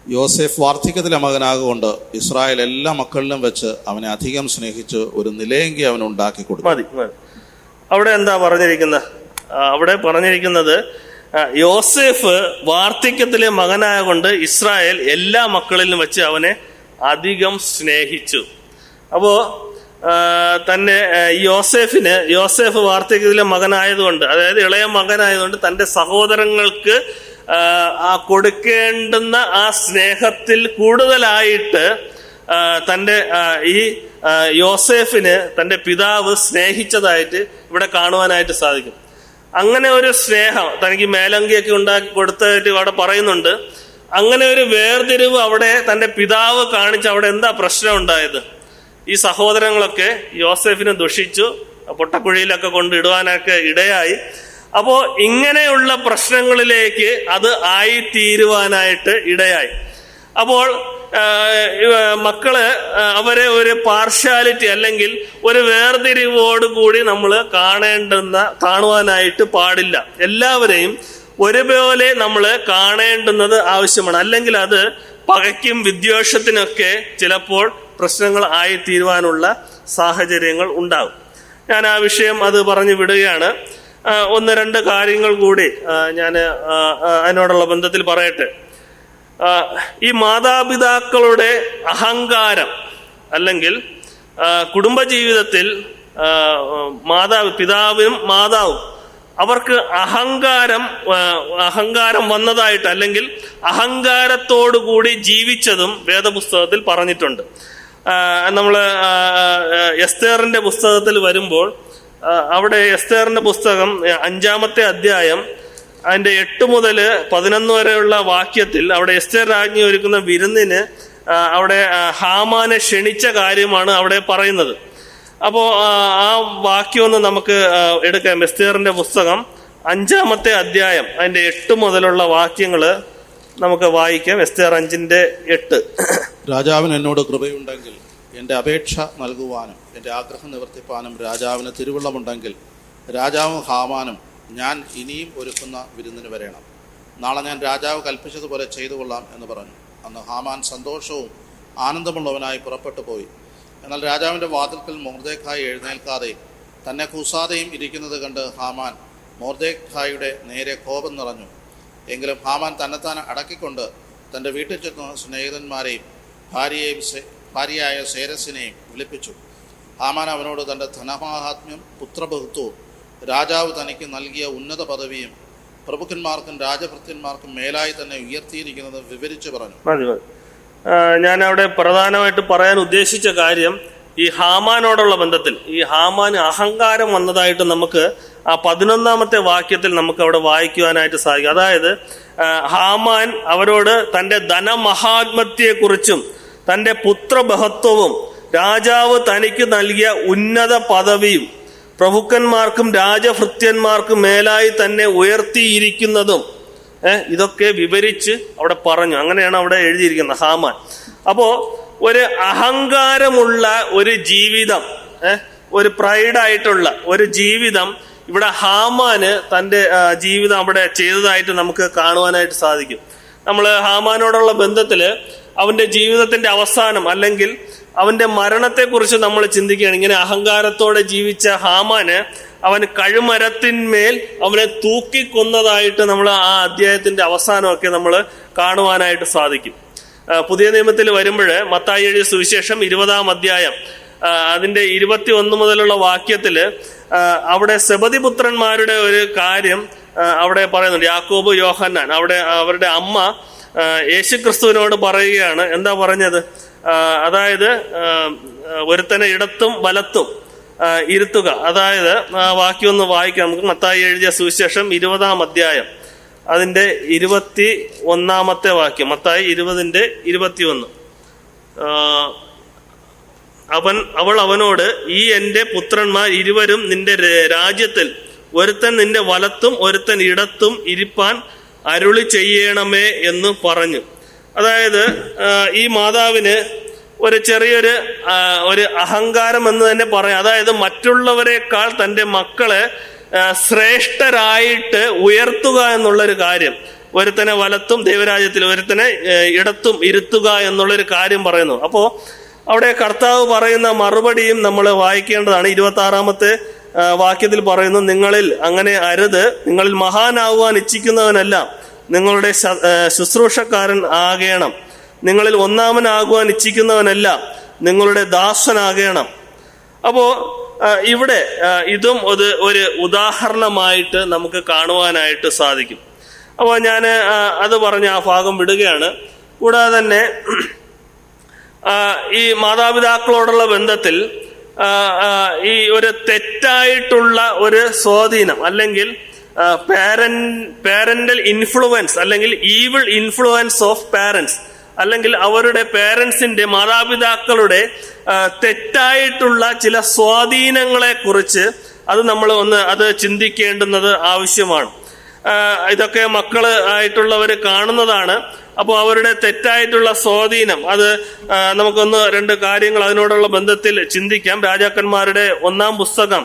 യോസേഫ് വാർദ്ധക്യത്തിലെ മകനാകൊണ്ട് ഇസ്രായേൽ എല്ലാ മക്കളിലും വെച്ച് അവനെ അധികം സ്നേഹിച്ച് ഒരു നിലയെങ്കി അവൻ ഉണ്ടാക്കി കൊടുത്തു. മതി. അവിടെ എന്താ പറഞ്ഞിരിക്കുന്നത്? യോസേഫ് വാർദ്ധക്യത്തിലെ മകനായ കൊണ്ട് ഇസ്രായേൽ എല്ലാ മക്കളിലും വെച്ച് അവനെ അധികം സ്നേഹിച്ചു. അപ്പോ തന്നെ യോസേഫ് വാർദ്ധക്യത്തിലെ മകനായതുകൊണ്ട്, അതായത് ഇളയ മകനായതുകൊണ്ട് തന്റെ സഹോദരങ്ങൾക്ക് കൊടുക്കേണ്ടുന്ന ആ സ്നേഹത്തിൽ കൂടുതലായിട്ട് തന്റെ ഈ യോസേഫിന് തന്റെ പിതാവ് സ്നേഹിച്ചതായിട്ട് ഇവിടെ കാണുവാനായിട്ട് സാധിക്കും. അങ്ങനെ ഒരു സ്നേഹം തനിക്ക് മേലങ്കിയൊക്കെ ഉണ്ടാക്കി കൊടുത്തതായിട്ട് അവിടെ പറയുന്നുണ്ട്. അങ്ങനെ ഒരു വേർതിരിവ് അവിടെ തന്റെ പിതാവ് കാണിച്ച് അവിടെ എന്താ പ്രശ്നം ഉണ്ടായത്? ഈ സഹോദരങ്ങളൊക്കെ യോസേഫിനെ ദുഷിച്ചു, പൊട്ടക്കുഴിയിലൊക്കെ കൊണ്ടിടുവാനൊക്കെ ഇടയായി. അപ്പോ ഇങ്ങനെയുള്ള പ്രശ്നങ്ങളിലേക്ക് അത് ആയിത്തീരുവാനായിട്ട് ഇടയായി. അപ്പോൾ മക്കള് അവരെ ഒരു പാർഷ്യാലിറ്റി അല്ലെങ്കിൽ ഒരു വേർതിരിവോടുകൂടി നമ്മൾ കാണുവാനായിട്ട് പാടില്ല. എല്ലാവരെയും ഒരുപോലെ നമ്മൾ കാണേണ്ടുന്നത് ആവശ്യമാണ്. അല്ലെങ്കിൽ അത് പകയ്ക്കും വിദ്വേഷത്തിനൊക്കെ ചിലപ്പോൾ പ്രശ്നങ്ങൾ ആയിത്തീരുവാനുള്ള സാഹചര്യങ്ങൾ ഉണ്ടാകും. ഞാൻ ആ വിഷയം അത് പറഞ്ഞു വിടുകയാണ്. ഒന്ന് രണ്ട് കാര്യങ്ങൾ കൂടി ഞാൻ അതിനോടുള്ള ബന്ധത്തിൽ പറയട്ടെ. ഈ മാതാപിതാക്കളുടെ അഹങ്കാരം അല്ലെങ്കിൽ കുടുംബജീവിതത്തിൽ പിതാവും മാതാവും അവർക്ക് അഹങ്കാരം വന്നതായിട്ട് അല്ലെങ്കിൽ അഹങ്കാരത്തോടുകൂടി ജീവിച്ചതും വേദപുസ്തകത്തിൽ പറഞ്ഞിട്ടുണ്ട്. നമ്മൾ എസ്തേറിന്റെ പുസ്തകത്തിൽ വരുമ്പോൾ അവിടെ എസ്തേറിന്റെ പുസ്തകം 5-ാമത്തെ അധ്യായം അതിന്റെ 8 മുതൽ 11 വരെയുള്ള വാക്യത്തിൽ അവിടെ എസ്തേർ രാജ്ഞി ഒരുക്കുന്ന വിരുന്നിന് അവിടെ ഹാമാനെ ക്ഷണിച്ച കാര്യമാണ് അവിടെ പറയുന്നത്. അപ്പോ ആ വാക്യം ഒന്ന് നമുക്ക് എടുക്കാം. എസ്തേറിന്റെ പുസ്തകം 5-ാമത്തെ അധ്യായം അതിന്റെ 8 മുതലുള്ള വാക്യങ്ങള് നമുക്ക് വായിക്കാം. എസ്തേർ 5:8. രാജാവിന് എന്നോട് കൃപയുണ്ടെങ്കിൽ എൻ്റെ അപേക്ഷ നൽകുവാനും എൻ്റെ ആഗ്രഹം നിവർത്തിപ്പാനും രാജാവിന് തിരുവുള്ളമുണ്ടെങ്കിൽ രാജാവും ഹാമാനും ഞാൻ ഇനിയും ഒരുക്കുന്ന വിരുന്നിന് വരേണം. നാളെ ഞാൻ രാജാവ് കൽപ്പിച്ചതുപോലെ ചെയ്തു കൊള്ളാം എന്ന് പറഞ്ഞു. അന്ന് ഹാമാൻ സന്തോഷവും ആനന്ദമുള്ളവനായി പുറപ്പെട്ടു പോയി. എന്നാൽ രാജാവിൻ്റെ വാതിൽക്കൽ മൊർദെഖായി എഴുന്നേൽക്കാതെയും തന്നെ കൂസാതെയും ഇരിക്കുന്നത് കണ്ട് ഹാമാൻ മൊർദെഖായിയുടെ നേരെ കോപം നിറഞ്ഞു. എങ്കിലും ഹാമാൻ തന്നെത്താൻ അടക്കിക്കൊണ്ട് തൻ്റെ വീട്ടിൽ ചെന്ന സ്നേഹിതന്മാരെയും ഭാര്യയായ സേരസിനെയും വിളിപ്പിച്ചു. ഹാമാൻ അവനോട് തൻ്റെ ധനമാഹാത്മ്യം, പുത്രബഹുത്വവും രാജാവ് തനിക്ക് നൽകിയ ഉന്നത പദവിയും പ്രഭുക്കന്മാർക്കും രാജഭൃത്യന്മാർക്കും മേലായി തന്നെ ഉയർത്തിയിരിക്കുന്നത് വിവരിച്ചു പറഞ്ഞു. ഞാൻ അവിടെ പ്രധാനമായിട്ട് പറയാൻ ഉദ്ദേശിച്ച കാര്യം ഈ ഹാമാനോടുള്ള ബന്ധത്തിൽ ഈ ഹാമാന് അഹങ്കാരം വന്നതായിട്ട് നമുക്ക് ആ 11-ാമത്തെ വാക്യത്തിൽ നമുക്ക് അവിടെ വായിക്കുവാനായിട്ട് സാധിക്കും. അതായത് ഹാമാൻ അവരോട് തന്റെ ധനമഹാത്മ്യത്തെക്കുറിച്ചും തന്റെ പുത്രബഹത്വവും രാജാവ് തനിക്ക് നൽകിയ ഉന്നത പദവിയും പ്രഭുക്കന്മാർക്കും രാജഭൃത്യന്മാർക്കും മേലായി തന്നെ ഉയർത്തിയിരിക്കുന്നതും ഇതൊക്കെ വിവരിച്ച് അവിടെ പറഞ്ഞു. അങ്ങനെയാണ് അവിടെ എഴുതിയിരിക്കുന്നത് ഹാമാൻ. അപ്പോ ഒരു അഹങ്കാരമുള്ള ഒരു ജീവിതം, ഒരു പ്രൈഡായിട്ടുള്ള ഒരു ജീവിതം ഇവിടെ ഹാമാന് തന്റെ ജീവിതം അവിടെ ചെയ്തതായിട്ട് നമുക്ക് കാണുവാനായിട്ട് സാധിക്കും. നമ്മൾ ഹാമാനോടുള്ള ബന്ധത്തില് അവന്റെ ജീവിതത്തിന്റെ അവസാനം അല്ലെങ്കിൽ അവന്റെ മരണത്തെക്കുറിച്ച് നമ്മൾ ചിന്തിക്കുകയാണ്. ഇങ്ങനെ അഹങ്കാരത്തോടെ ജീവിച്ച ഹാമാന് അവൻ കഴുമരത്തിന്മേൽ അവനെ തൂക്കിക്കൊന്നതായിട്ട് നമ്മൾ ആ അധ്യായത്തിന്റെ അവസാനമൊക്കെ നമ്മൾ കാണുവാനായിട്ട് സാധിക്കും. പുതിയ നിയമത്തിൽ വരുമ്പോൾ മത്തായി എഴുതിയ സുവിശേഷം 20-ാം അധ്യായം അതിന്റെ 21 മുതലുള്ള വാക്യത്തില് അവിടെ സെബദിപുത്രന്മാരുടെ ഒരു കാര്യം അവിടെ പറയുന്നുണ്ട്. യാക്കോബ്, യോഹന്നാൻ അവിടെ അവരുടെ അമ്മ യേശുക്രിസ്തുവിനോട് പറയുകയാണ്. എന്താ പറഞ്ഞത്? അതായത് ഒരുത്തനെ ഇടത്തും വലത്തും ഇരുത്തുക. അതായത് വാക്യം ഒന്ന് വായിക്കാം നമുക്ക്. മത്തായി എഴുതിയ സുവിശേഷം 20-ാം അധ്യായം അതിന്റെ 21-ാമത്തെ വാക്യം. മത്തായി 20:21. അവൾ അവനോട്, ഈ എന്റെ പുത്രന്മാർ ഇരുവരും നിന്റെ രാജ്യത്തിൽ ഒരുത്തൻ നിന്റെ വലത്തും ഒരുത്തൻ ഇടത്തും ഇരിപ്പാൻ അരുളി ചെയ്യണമേ എന്ന് പറഞ്ഞു. അതായത് ഈ മാതാവിന് ഒരു ചെറിയൊരു ഒരു അഹങ്കാരം എന്ന് തന്നെ പറയാം. അതായത് മറ്റുള്ളവരെക്കാൾ തന്റെ മക്കളെ ശ്രേഷ്ഠരായിട്ട് ഉയർത്തുക എന്നുള്ളൊരു കാര്യം, ഒരുത്തനെ വലത്തും ദൈവരാജ്യത്തിൽ ഒരുത്തനെ ഇടത്തും ഇരുത്തുക എന്നുള്ളൊരു കാര്യം പറയുന്നു. അപ്പോ അവിടെ കർത്താവ് പറയുന്ന മറുപടിയും നമ്മൾ വായിക്കേണ്ടതാണ്. 26-ാമത്തെ വാക്യത്തിൽ പറയുന്നു, നിങ്ങളിൽ അങ്ങനെ അരുത്, നിങ്ങളിൽ മഹാനാകുവാൻ ഇച്ഛിക്കുന്നവനല്ല നിങ്ങളുടെ ശുശ്രൂഷക്കാരൻ ആകേണം, നിങ്ങളിൽ ഒന്നാമനാകുവാൻ ഇച്ഛിക്കുന്നവനല്ല നിങ്ങളുടെ ദാസനാകേണം. അപ്പോ ഇവിടെ ഇതും ഒരു ഉദാഹരണമായിട്ട് നമുക്ക് കാണുവാനായിട്ട് സാധിക്കും. അപ്പോൾ ഞാൻ അത് പറഞ്ഞ് ആ ഭാഗം വിടുകയാണ്. കൂടാതെ തന്നെ ഈ മാതാപിതാക്കളോടുള്ള ബന്ധത്തിൽ ഈ ഒരു തെറ്റായിട്ടുള്ള ഒരു സ്വാധീനം അല്ലെങ്കിൽ പാരന്റൽ ഇൻഫ്ലുവൻസ് അല്ലെങ്കിൽ ഈവിൾ ഇൻഫ്ലുവൻസ് ഓഫ് പാരന്റ്സ് അല്ലെങ്കിൽ അവരുടെ പേരൻസിന്റെ മാതാപിതാക്കളുടെ തെറ്റായിട്ടുള്ള ചില സ്വാധീനങ്ങളെ കുറിച്ച് നമ്മൾ അത് ചിന്തിക്കേണ്ടുന്നത് ആവശ്യമാണ്. ഇതൊക്കെ മക്കള് ആയിട്ടുള്ളവർ കാണുന്നതാണ്. അപ്പോൾ അവരുടെ തെറ്റായിട്ടുള്ള സ്വാധീനം അത് നമുക്കൊന്ന് രണ്ട് കാര്യങ്ങൾ അതിനോടുള്ള ബന്ധത്തിൽ ചിന്തിക്കാം. രാജാക്കന്മാരുടെ 1-ാം പുസ്തകം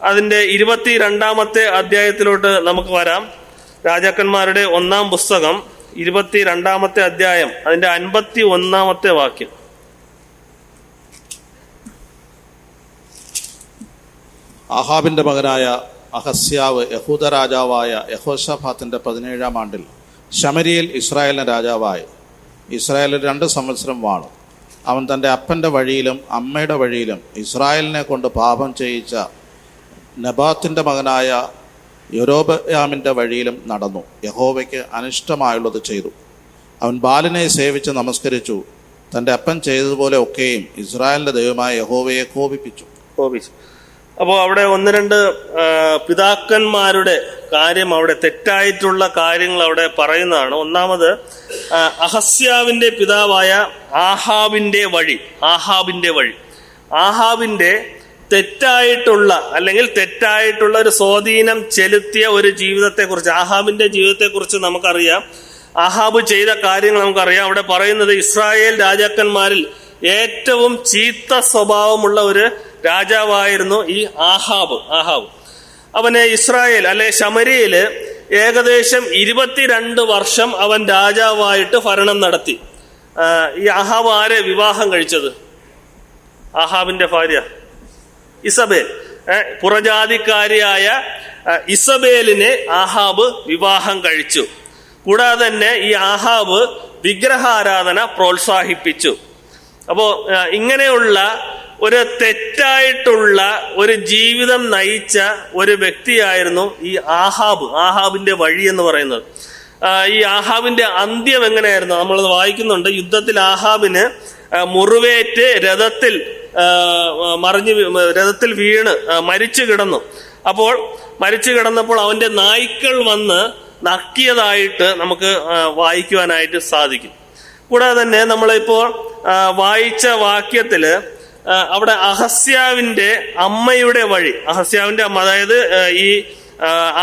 അതിന്റെ 22-ാമത്തെ അധ്യായത്തിലോട്ട് നമുക്ക് വരാം. രാജാക്കന്മാരുടെ 1-ാം പുസ്തകം 22-ാമത്തെ അധ്യായം അതിന്റെ 51-ാമത്തെ വാക്യം. ആഹാബിന്റെ മകനായ അഹസ്യാവ് യഹൂദ രാജാവായ യഹോശാഫാത്തിന്റെ 17-ാം ആണ്ടിൽ ശമരിയിൽ ഇസ്രായേലിന് രാജാവായി. ഇസ്രായേലിൽ 2 സംവത്സരം വാണു. അവൻ തൻ്റെ അപ്പൻ്റെ വഴിയിലും അമ്മയുടെ വഴിയിലും ഇസ്രായേലിനെ കൊണ്ട് പാപം ചെയ്യിച്ച നെബാത്തിൻ്റെ മകനായ യൊരോബയാമിൻ്റെ വഴിയിലും നടന്നു. യഹോവയ്ക്ക് അനിഷ്ടമായുള്ളത് ചെയ്തു. അവൻ ബാലിനെ സേവിച്ച് നമസ്കരിച്ചു. തൻ്റെ അപ്പൻ ചെയ്തതുപോലെ ഒക്കെയും ഇസ്രായേലിൻ്റെ ദൈവമായ യഹോവയെ കോപിപ്പിച്ചു. അപ്പോൾ അവിടെ 1-2 പിതാക്കന്മാരുടെ കാര്യം, അവിടെ തെറ്റായിട്ടുള്ള കാര്യങ്ങൾ അവിടെ പറയുന്നതാണ്. ഒന്നാമത് അഹസ്യാവിന്റെ പിതാവായ ആഹാബിന്റെ വഴി. ആഹാബിന്റെ തെറ്റായിട്ടുള്ള അല്ലെങ്കിൽ തെറ്റായിട്ടുള്ള ഒരു സ്വാധീനം ചെലുത്തിയ ഒരു ജീവിതത്തെക്കുറിച്ച്, ആഹാബിന്റെ ജീവിതത്തെക്കുറിച്ച് നമുക്കറിയാം. ആഹാബ് ചെയ്ത കാര്യങ്ങൾ നമുക്കറിയാം. അവിടെ പറയുന്നത് ഇസ്രായേൽ രാജാക്കന്മാരിൽ ഏറ്റവും ചീത്ത സ്വഭാവമുള്ള ഒരു രാജാവായിരുന്നു ഈ ആഹാബ്. അവന് ഇസ്രായേൽ അല്ലെ ശമരിയില് ഏകദേശം 22 വർഷം അവൻ രാജാവായിട്ട് ഭരണം നടത്തി. ഈ ആഹാബ് ആരെ വിവാഹം കഴിച്ചത്? ആഹാബിന്റെ ഭാര്യ ഇസബേൽ. പുറജാതിക്കാരിയായ ഇസബേലിനെ ആഹാബ് വിവാഹം കഴിച്ചു. കൂടാതെ തന്നെ ഈ ആഹാബ് വിഗ്രഹാരാധന പ്രോത്സാഹിപ്പിച്ചു. അപ്പോ ഇങ്ങനെയുള്ള ഒരു തെറ്റായിട്ടുള്ള ഒരു ജീവിതം നയിച്ച ഒരു വ്യക്തിയായിരുന്നു ഈ ആഹാബിന്റെ വഴി എന്ന് പറയുന്നത്. ഈ ആഹാബിന്റെ അന്ത്യം എങ്ങനെയായിരുന്നു? നമ്മളത് വായിക്കുന്നുണ്ട്. യുദ്ധത്തിൽ ആഹാബിന് മുറിവേറ്റ് രഥത്തിൽ വീണ് മരിച്ചു കിടന്നപ്പോൾ അവന്റെ നായ്ക്കൾ വന്ന് നക്കിയതായിട്ട് നമുക്ക് വായിക്കുവാനായിട്ട് സാധിക്കും. കൂടാതെ തന്നെ നമ്മളിപ്പോൾ വായിച്ച വാക്യത്തില് അവിടെ അഹസ്യാവിന്റെ അമ്മയുടെ വഴി, അഹസ്യാവിന്റെ അമ്മ, അതായത് ഈ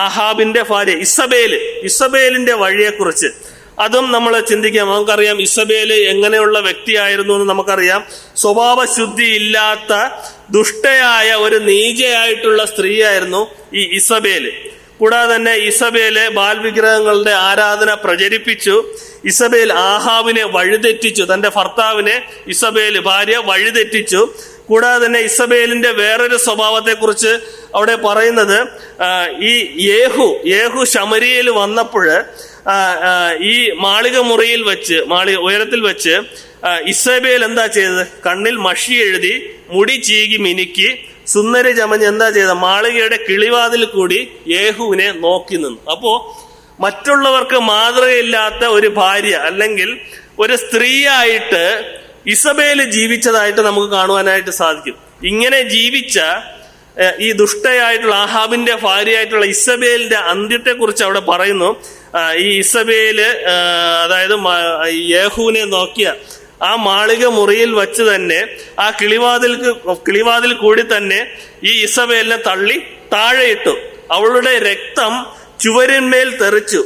ആഹാബിന്റെ ഭാര്യ ഇസബേലിന്റെ വഴിയെക്കുറിച്ച് അതും നമ്മൾ ചിന്തിക്കാം. നമുക്കറിയാം ഇസബേല് എങ്ങനെയുള്ള വ്യക്തിയായിരുന്നു എന്ന് നമുക്കറിയാം. സ്വഭാവശുദ്ധി ഇല്ലാത്ത ദുഷ്ടയായ ഒരു നീചയായിട്ടുള്ള സ്ത്രീയായിരുന്നു ഈ ഇസബേല്. കൂടാതെ തന്നെ ഇസബേല് ബാൽവിഗ്രഹങ്ങളുടെ ആരാധന പ്രചരിപ്പിച്ചു. ഇസബേൽ ആഹാബിനെ വഴിതെറ്റിച്ചു. തന്റെ ഭർത്താവിനെ ഇസബേല് ഭാര്യ വഴിതെറ്റിച്ചു. കൂടാതെ തന്നെ ഇസബേലിന്റെ വേറൊരു സ്വഭാവത്തെ കുറിച്ച് അവിടെ പറയുന്നത്, ഈ യേഹു ശമരിയയിൽ വന്നപ്പോൾ ഈ മാളിക മുറിയിൽ വെച്ച്, ഉയരത്തിൽ വെച്ച് ഇസബേൽ എന്താ ചെയ്തത്? കണ്ണിൽ മഷി എഴുതി, മുടി ചീകി മിനുക്കി, സുന്ദരി ചമഞ്ഞ് എന്താ ചെയ്ത? മാളികയുടെ കിളിവാതിൽ കൂടി യേഹുവിനെ നോക്കി നിന്നു. അപ്പോ മറ്റുള്ളവർക്ക് മാതൃകയില്ലാത്ത ഒരു ഭാര്യ അല്ലെങ്കിൽ ഒരു സ്ത്രീയായിട്ട് ഇസബേല് ജീവിച്ചതായിട്ട് നമുക്ക് കാണുവാനായിട്ട് സാധിക്കും. ഇങ്ങനെ ജീവിച്ച ഈ ദുഷ്ടയായിട്ടുള്ള ആഹാബിന്റെ ഭാര്യയായിട്ടുള്ള ഇസബേലിന്റെ അന്ത്യത്തെ കുറിച്ച് അവിടെ പറയുന്നു. ഈ ഇസബേല് അതായത് യേഹുവിനെ നോക്കിയ ആ മാളിക മുറിയിൽ വച്ച് തന്നെ ആ കിളിവാതിൽ കൂടി തന്നെ ഈ ഇസബേലിനെ തള്ളി താഴെയിട്ടു. അവളുടെ രക്തം ചുവരിന്മേൽ തെറിച്ചു.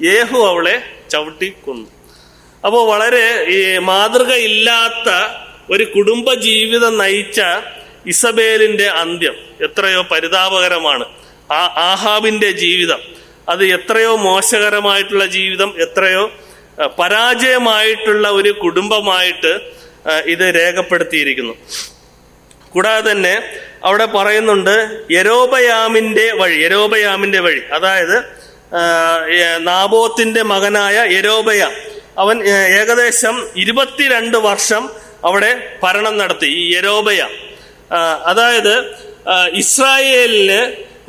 യേഹു അവളെ ചവിട്ടി കൊന്നു. അപ്പോൾ വളരെ ഈ മാതൃകയില്ലാത്ത ഒരു കുടുംബ ജീവിതം നയിച്ച ഇസബേലിന്റെ അന്ത്യം എത്രയോ പരിതാപകരമാണ്. ആഹാബിന്റെ ജീവിതം അത് എത്രയോ മോശകരമായിട്ടുള്ള ജീവിതം, എത്രയോ പരാജയമായിട്ടുള്ള ഒരു കുടുംബമായിട്ട് ഇത് രേഖപ്പെടുത്തിയിരിക്കുന്നു. കൂടാതെ തന്നെ അവിടെ പറയുന്നുണ്ട് യെരോബയാമിന്റെ വഴി, അതായത് നാബോത്തിന്റെ മകനായ യെരോബയാം. അവൻ ഏകദേശം 22 വർഷം അവിടെ ഭരണം നടത്തി. ഈ യെരോബയാം അതായത് ഇസ്രായേലിന്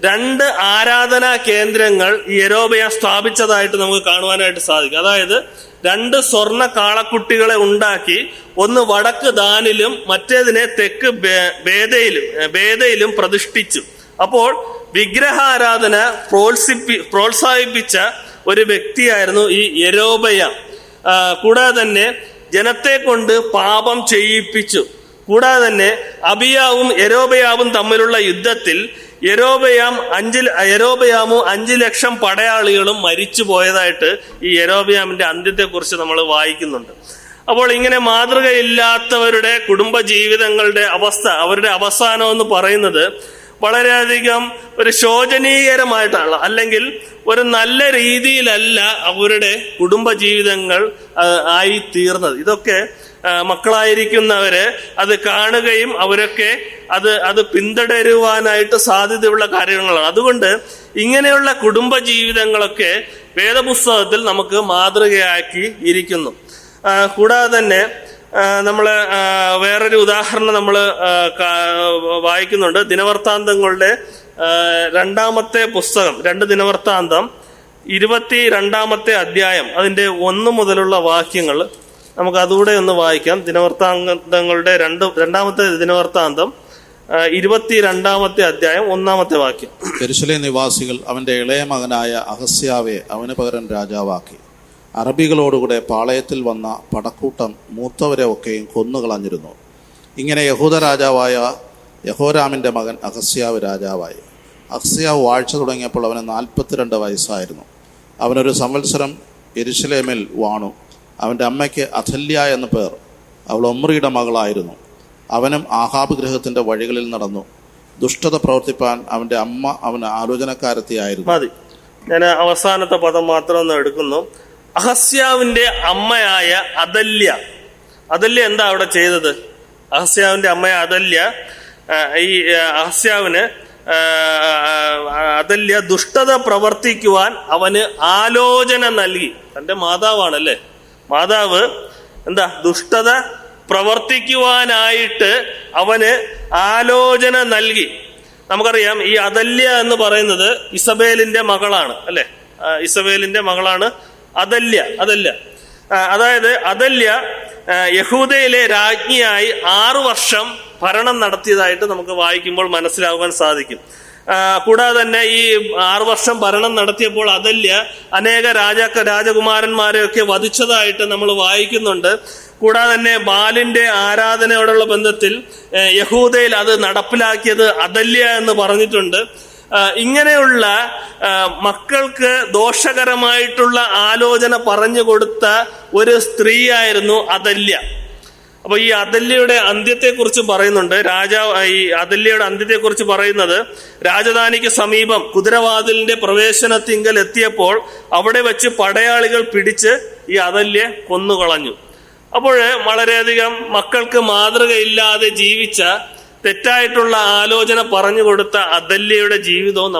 2 ആരാധനാ കേന്ദ്രങ്ങൾ ഈ യെരോബയാം സ്ഥാപിച്ചതായിട്ട് നമുക്ക് കാണുവാനായിട്ട് സാധിക്കും. അതായത് 2 സ്വർണ്ണ കാളക്കുട്ടികളെ ഉണ്ടാക്കി, ഒന്ന് വടക്ക് ദാനിലും മറ്റേതിനെ തെക്ക് ബേദയിലും പ്രതിഷ്ഠിച്ചു. അപ്പോൾ വിഗ്രഹാരാധന പ്രോത്സാഹിപ്പിച്ച ഒരു വ്യക്തിയായിരുന്നു ഈ യെരോബയാം. കൂടാതെ തന്നെ ജനത്തെ കൊണ്ട് പാപം ചെയ്യിപ്പിച്ചു. കൂടാതെ തന്നെ അബിയാവും യെരോബയാവും തമ്മിലുള്ള യുദ്ധത്തിൽ യെരോബയാമും 5 ലക്ഷം പടയാളികളും മരിച്ചു പോയതായിട്ട് ഈ യെരോബയാമിന്റെ അന്ത്യത്തെക്കുറിച്ച് നമ്മൾ വായിക്കുന്നുണ്ട്. അപ്പോൾ ഇങ്ങനെ മാതൃകയില്ലാത്തവരുടെ കുടുംബ ജീവിതങ്ങളുടെ അവസ്ഥ, അവരുടെ അവസാനം എന്ന് പറയുന്നത് വളരെയധികം ഒരു ശോചനീയകരമായിട്ടുള്ള അല്ലെങ്കിൽ ഒരു നല്ല രീതിയിലല്ല അവരുടെ കുടുംബ ജീവിതങ്ങൾ ആയി തീർന്നത്. ഇതൊക്കെ മക്കളായിരിക്കുന്നവര് അത് കാണുകയും അവരൊക്കെ അത് പിന്തുടരുവാനായിട്ട് സാധ്യതയുള്ള കാര്യങ്ങളാണ്. അതുകൊണ്ട് ഇങ്ങനെയുള്ള കുടുംബ ജീവിതങ്ങളൊക്കെ വേദപുസ്തകത്തിൽ നമുക്ക് മാതൃകയാക്കി ഇരിക്കുന്നു. കൂടാതെ തന്നെ നമ്മൾ വേറൊരു ഉദാഹരണം നമ്മൾ വായിക്കുന്നുണ്ട്. ദിനവൃത്താന്തങ്ങളുടെ 2-ാമത്തെ പുസ്തകം 2 ദിനവൃത്താന്തം 22-ാമത്തെ അധ്യായം അതിന്റെ 1 മുതലുള്ള വാക്യങ്ങൾ നമുക്ക് അതുകൂടെ ഒന്ന് വായിക്കാം. ദിനവൃത്താന്തങ്ങളുടെ 2-ാമത്തെ ദിനവൃത്താന്തം 22-ാമത്തെ അധ്യായം 1-ാമത്തെ വാക്യം. യെരൂശലേം നിവാസികൾ അവന്റെ ഇളയ മകനായ അഹസ്യാവെ അവന് പകരം രാജാവാക്കി. അറബികളോടുകൂടെ പാളയത്തിൽ വന്ന പടക്കൂട്ടം മൂത്തവരെ ഒക്കെയും കൊന്നുകളഞ്ഞിരുന്നു. ഇങ്ങനെ യഹൂദ രാജാവായ യഹോരാമിൻ്റെ മകൻ അഹസ്യാവ് രാജാവായി. അഹസ്യാവ് വാഴ്ച തുടങ്ങിയപ്പോൾ അവന് 42 വയസ്സായിരുന്നു. അവനൊരു സംവത്സരം യെരൂശലേമിൽ വാണു. അവൻ്റെ അമ്മയ്ക്ക് അഥല്യ എന്നു പേർ. അവൾ ഒമ്രിയുടെ മകളായിരുന്നു. അവനും ആഹാബ് ഗൃഹത്തിൻ്റെ വഴികളിൽ നടന്നു. ദുഷ്ടത പ്രവർത്തിപ്പാൻ അവൻ്റെ അമ്മ അവന് ആലോചനക്കാരത്തിയായിരുന്നു. മതി, ഞാൻ അവസാനത്തെ പദം മാത്രം ഒന്ന് എടുക്കുന്നു. അഹസ്യാവിന്റെ അമ്മയായ അദല്യ എന്താ അവിടെ ചെയ്തത്? അഹസ്യാവിന്റെ അമ്മയായ അദല്യ ഈ അഹസ്യാവിന് അദല്യ ദുഷ്ടത പ്രവർത്തിക്കുവാൻ അവന് ആലോചന നൽകി. തന്റെ മാതാവാണല്ലേ, മാതാവ് എന്താ ദുഷ്ടത പ്രവർത്തിക്കുവാനായിട്ട് അവന് ആലോചന നൽകി. നമുക്കറിയാം ഈ അദല്യ എന്ന് പറയുന്നത് ഇസബേലിന്റെ മകളാണ് അല്ലെ, ഇസബേലിന്റെ മകളാണ് അദല്യ. അതായത് അദല്യ യഹൂദയിലെ രാജ്ഞിയായി 6 വർഷം ഭരണം നടത്തിയതായിട്ട് നമുക്ക് വായിക്കുമ്പോൾ മനസ്സിലാവാൻ സാധിക്കും. കൂടാതെ തന്നെ ഈ 6 വർഷം ഭരണം നടത്തിയപ്പോൾ അദല്യ അനേക രാജകുമാരന്മാരെയൊക്കെ വധിച്ചതായിട്ട് നമ്മൾ വായിക്കുന്നുണ്ട്. കൂടാതെ തന്നെ ബാലിന്റെ ആരാധനയോടുള്ള ബന്ധത്തിൽ യഹൂദയിൽ അത് നടപ്പിലാക്കിയത് അദല്യ എന്ന് പറഞ്ഞിട്ടുണ്ട്. ഇങ്ങനെയുള്ള മക്കൾക്ക് ദോഷകരമായിട്ടുള്ള ആലോചന പറഞ്ഞു കൊടുത്ത ഒരു സ്ത്രീയായിരുന്നു അദല്യ. അപ്പൊ ഈ അദല്യയുടെ അന്ത്യത്തെക്കുറിച്ച് പറയുന്നുണ്ട്. ഈ അദല്യയുടെ അന്ത്യത്തെക്കുറിച്ച് പറയുന്നത്, രാജധാനിക്ക് സമീപം കുതിരവാതിലിന്റെ പ്രവേശനത്തിങ്കൽ എത്തിയപ്പോൾ അവിടെ വെച്ച് പടയാളികൾ പിടിച്ച് ഈ അദല്യ കൊന്നുകളഞ്ഞു. അപ്പോൾ വളരെയധികം മക്കൾക്ക് മാതൃകയില്ലാതെ ജീവിച്ച, തെറ്റായിട്ടുള്ള ആലോചന പറഞ്ഞു കൊടുത്ത അദല്യയുടെ ജീവിതവും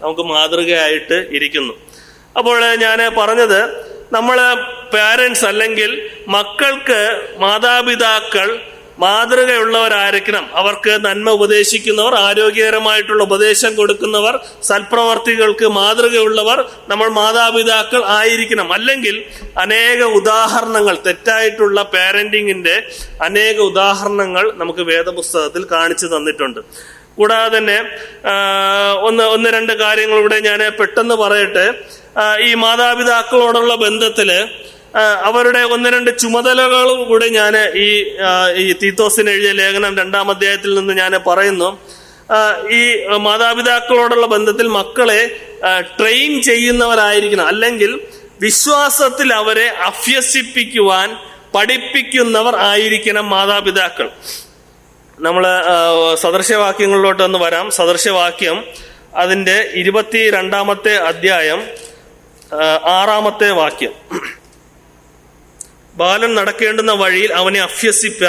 നമുക്ക് മാതൃകയായിട്ട് ഇരിക്കുന്നു. അപ്പോൾ ഞാൻ പറഞ്ഞത്, നമ്മൾ പാരൻസ് അല്ലെങ്കിൽ മക്കൾക്ക് മാതാപിതാക്കൾ മാതൃകയുള്ളവരായിരിക്കണം. അവർക്ക് നന്മ ഉപദേശിക്കുന്നവർ, ആരോഗ്യകരമായിട്ടുള്ള ഉപദേശം കൊടുക്കുന്നവർ, സൽപ്രവർത്തികൾക്ക് മാതൃകയുള്ളവർ നമ്മൾ മാതാപിതാക്കൾ ആയിരിക്കണം. അല്ലെങ്കിൽ അനേക ഉദാഹരണങ്ങൾ, തെറ്റായിട്ടുള്ള പാരന്റിങ്ങിന്റെ അനേക ഉദാഹരണങ്ങൾ നമുക്ക് വേദപുസ്തകത്തിൽ കാണിച്ചു തന്നിട്ടുണ്ട്. കൂടാതെ തന്നെ ഒന്ന് രണ്ട് കാര്യങ്ങൾ ഇവിടെ ഞാൻ പെട്ടെന്ന് പറയട്ടെ. ഈ മാതാപിതാക്കളോടുള്ള ബന്ധത്തില് അവരുടെ 1-2 ചുമതലകളും കൂടെ ഞാൻ ഈ തീത്തോസിന് എഴുതിയ ലേഖനം 2-ാം അധ്യായത്തിൽ നിന്ന് ഞാൻ പറയുന്നു. ഈ മാതാപിതാക്കളോടുള്ള ബന്ധത്തിൽ മക്കളെ ട്രെയിൻ ചെയ്യുന്നവരായിരിക്കണം, അല്ലെങ്കിൽ വിശ്വാസത്തിൽ അവരെ അഭ്യസിപ്പിക്കുവാൻ പഠിപ്പിക്കുന്നവർ ആയിരിക്കണം മാതാപിതാക്കൾ. നമ്മൾ സദൃശവാക്യങ്ങളിലോട്ട് ഒന്ന് വരാം. സദൃശവാക്യം അതിന്റെ 22-ാമത്തെ അധ്യായം 6-ാമത്തെ വാക്യം. ബാലൻ നടക്കേണ്ടുന്ന വഴിയിൽ അവനെ അഭ്യസിപ്പ,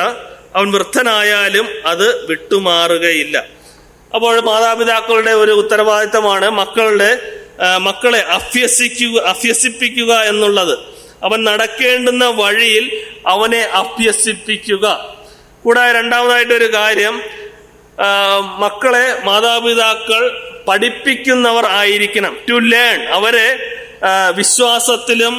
അവൻ വൃദ്ധനായാലും അത് വിട്ടുമാറുകയില്ല. അപ്പോൾ മാതാപിതാക്കളുടെ ഒരു ഉത്തരവാദിത്തമാണ് മക്കളെ അഭ്യസിപ്പിക്കുക എന്നുള്ളത്. അവൻ നടക്കേണ്ടുന്ന വഴിയിൽ അവനെ അഭ്യസിപ്പിക്കുക. കൂടാതെ രണ്ടാമതായിട്ടൊരു കാര്യം, മക്കളെ മാതാപിതാക്കൾ പഠിപ്പിക്കുന്നവർ ആയിരിക്കണം. ടു ലേൺ, അവരെ വിശ്വാസത്തിലും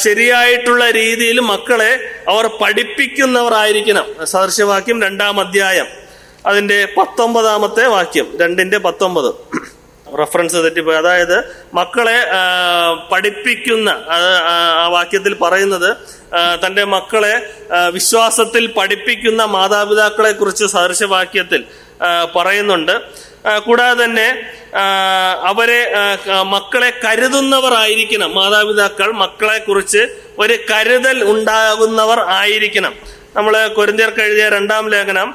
ശരിയായിട്ടുള്ള രീതിയിൽ മക്കളെ അവർ പഠിപ്പിക്കുന്നവർ ആയിരിക്കണം. സദൃശവാക്യം 2-ാം അധ്യായം അതിന്റെ 19-ാമത്തെ വാക്യം, 2:19 റെഫറൻസ് തെറ്റിപ്പോയി. അതായത് മക്കളെ പഠിപ്പിക്കുന്ന ആ വാക്യത്തിൽ പറയുന്നത്, തന്റെ മക്കളെ വിശ്വാസത്തിൽ പഠിപ്പിക്കുന്ന മാതാപിതാക്കളെ കുറിച്ച് സദൃശവാക്യത്തിൽ പറയുന്നുണ്ട്. കൂടാതെ തന്നെ മക്കളെ കരുതുന്നവർ ആയിരിക്കണം. മാതാപിതാക്കൾ മക്കളെ കുറിച്ച് ഒരു കരുതൽ ഉണ്ടാകുന്നവർ ആയിരിക്കണം. നമ്മൾ കൊരിന്ത്യർക്ക് എഴുതിയ 2-ാം ലേഖനം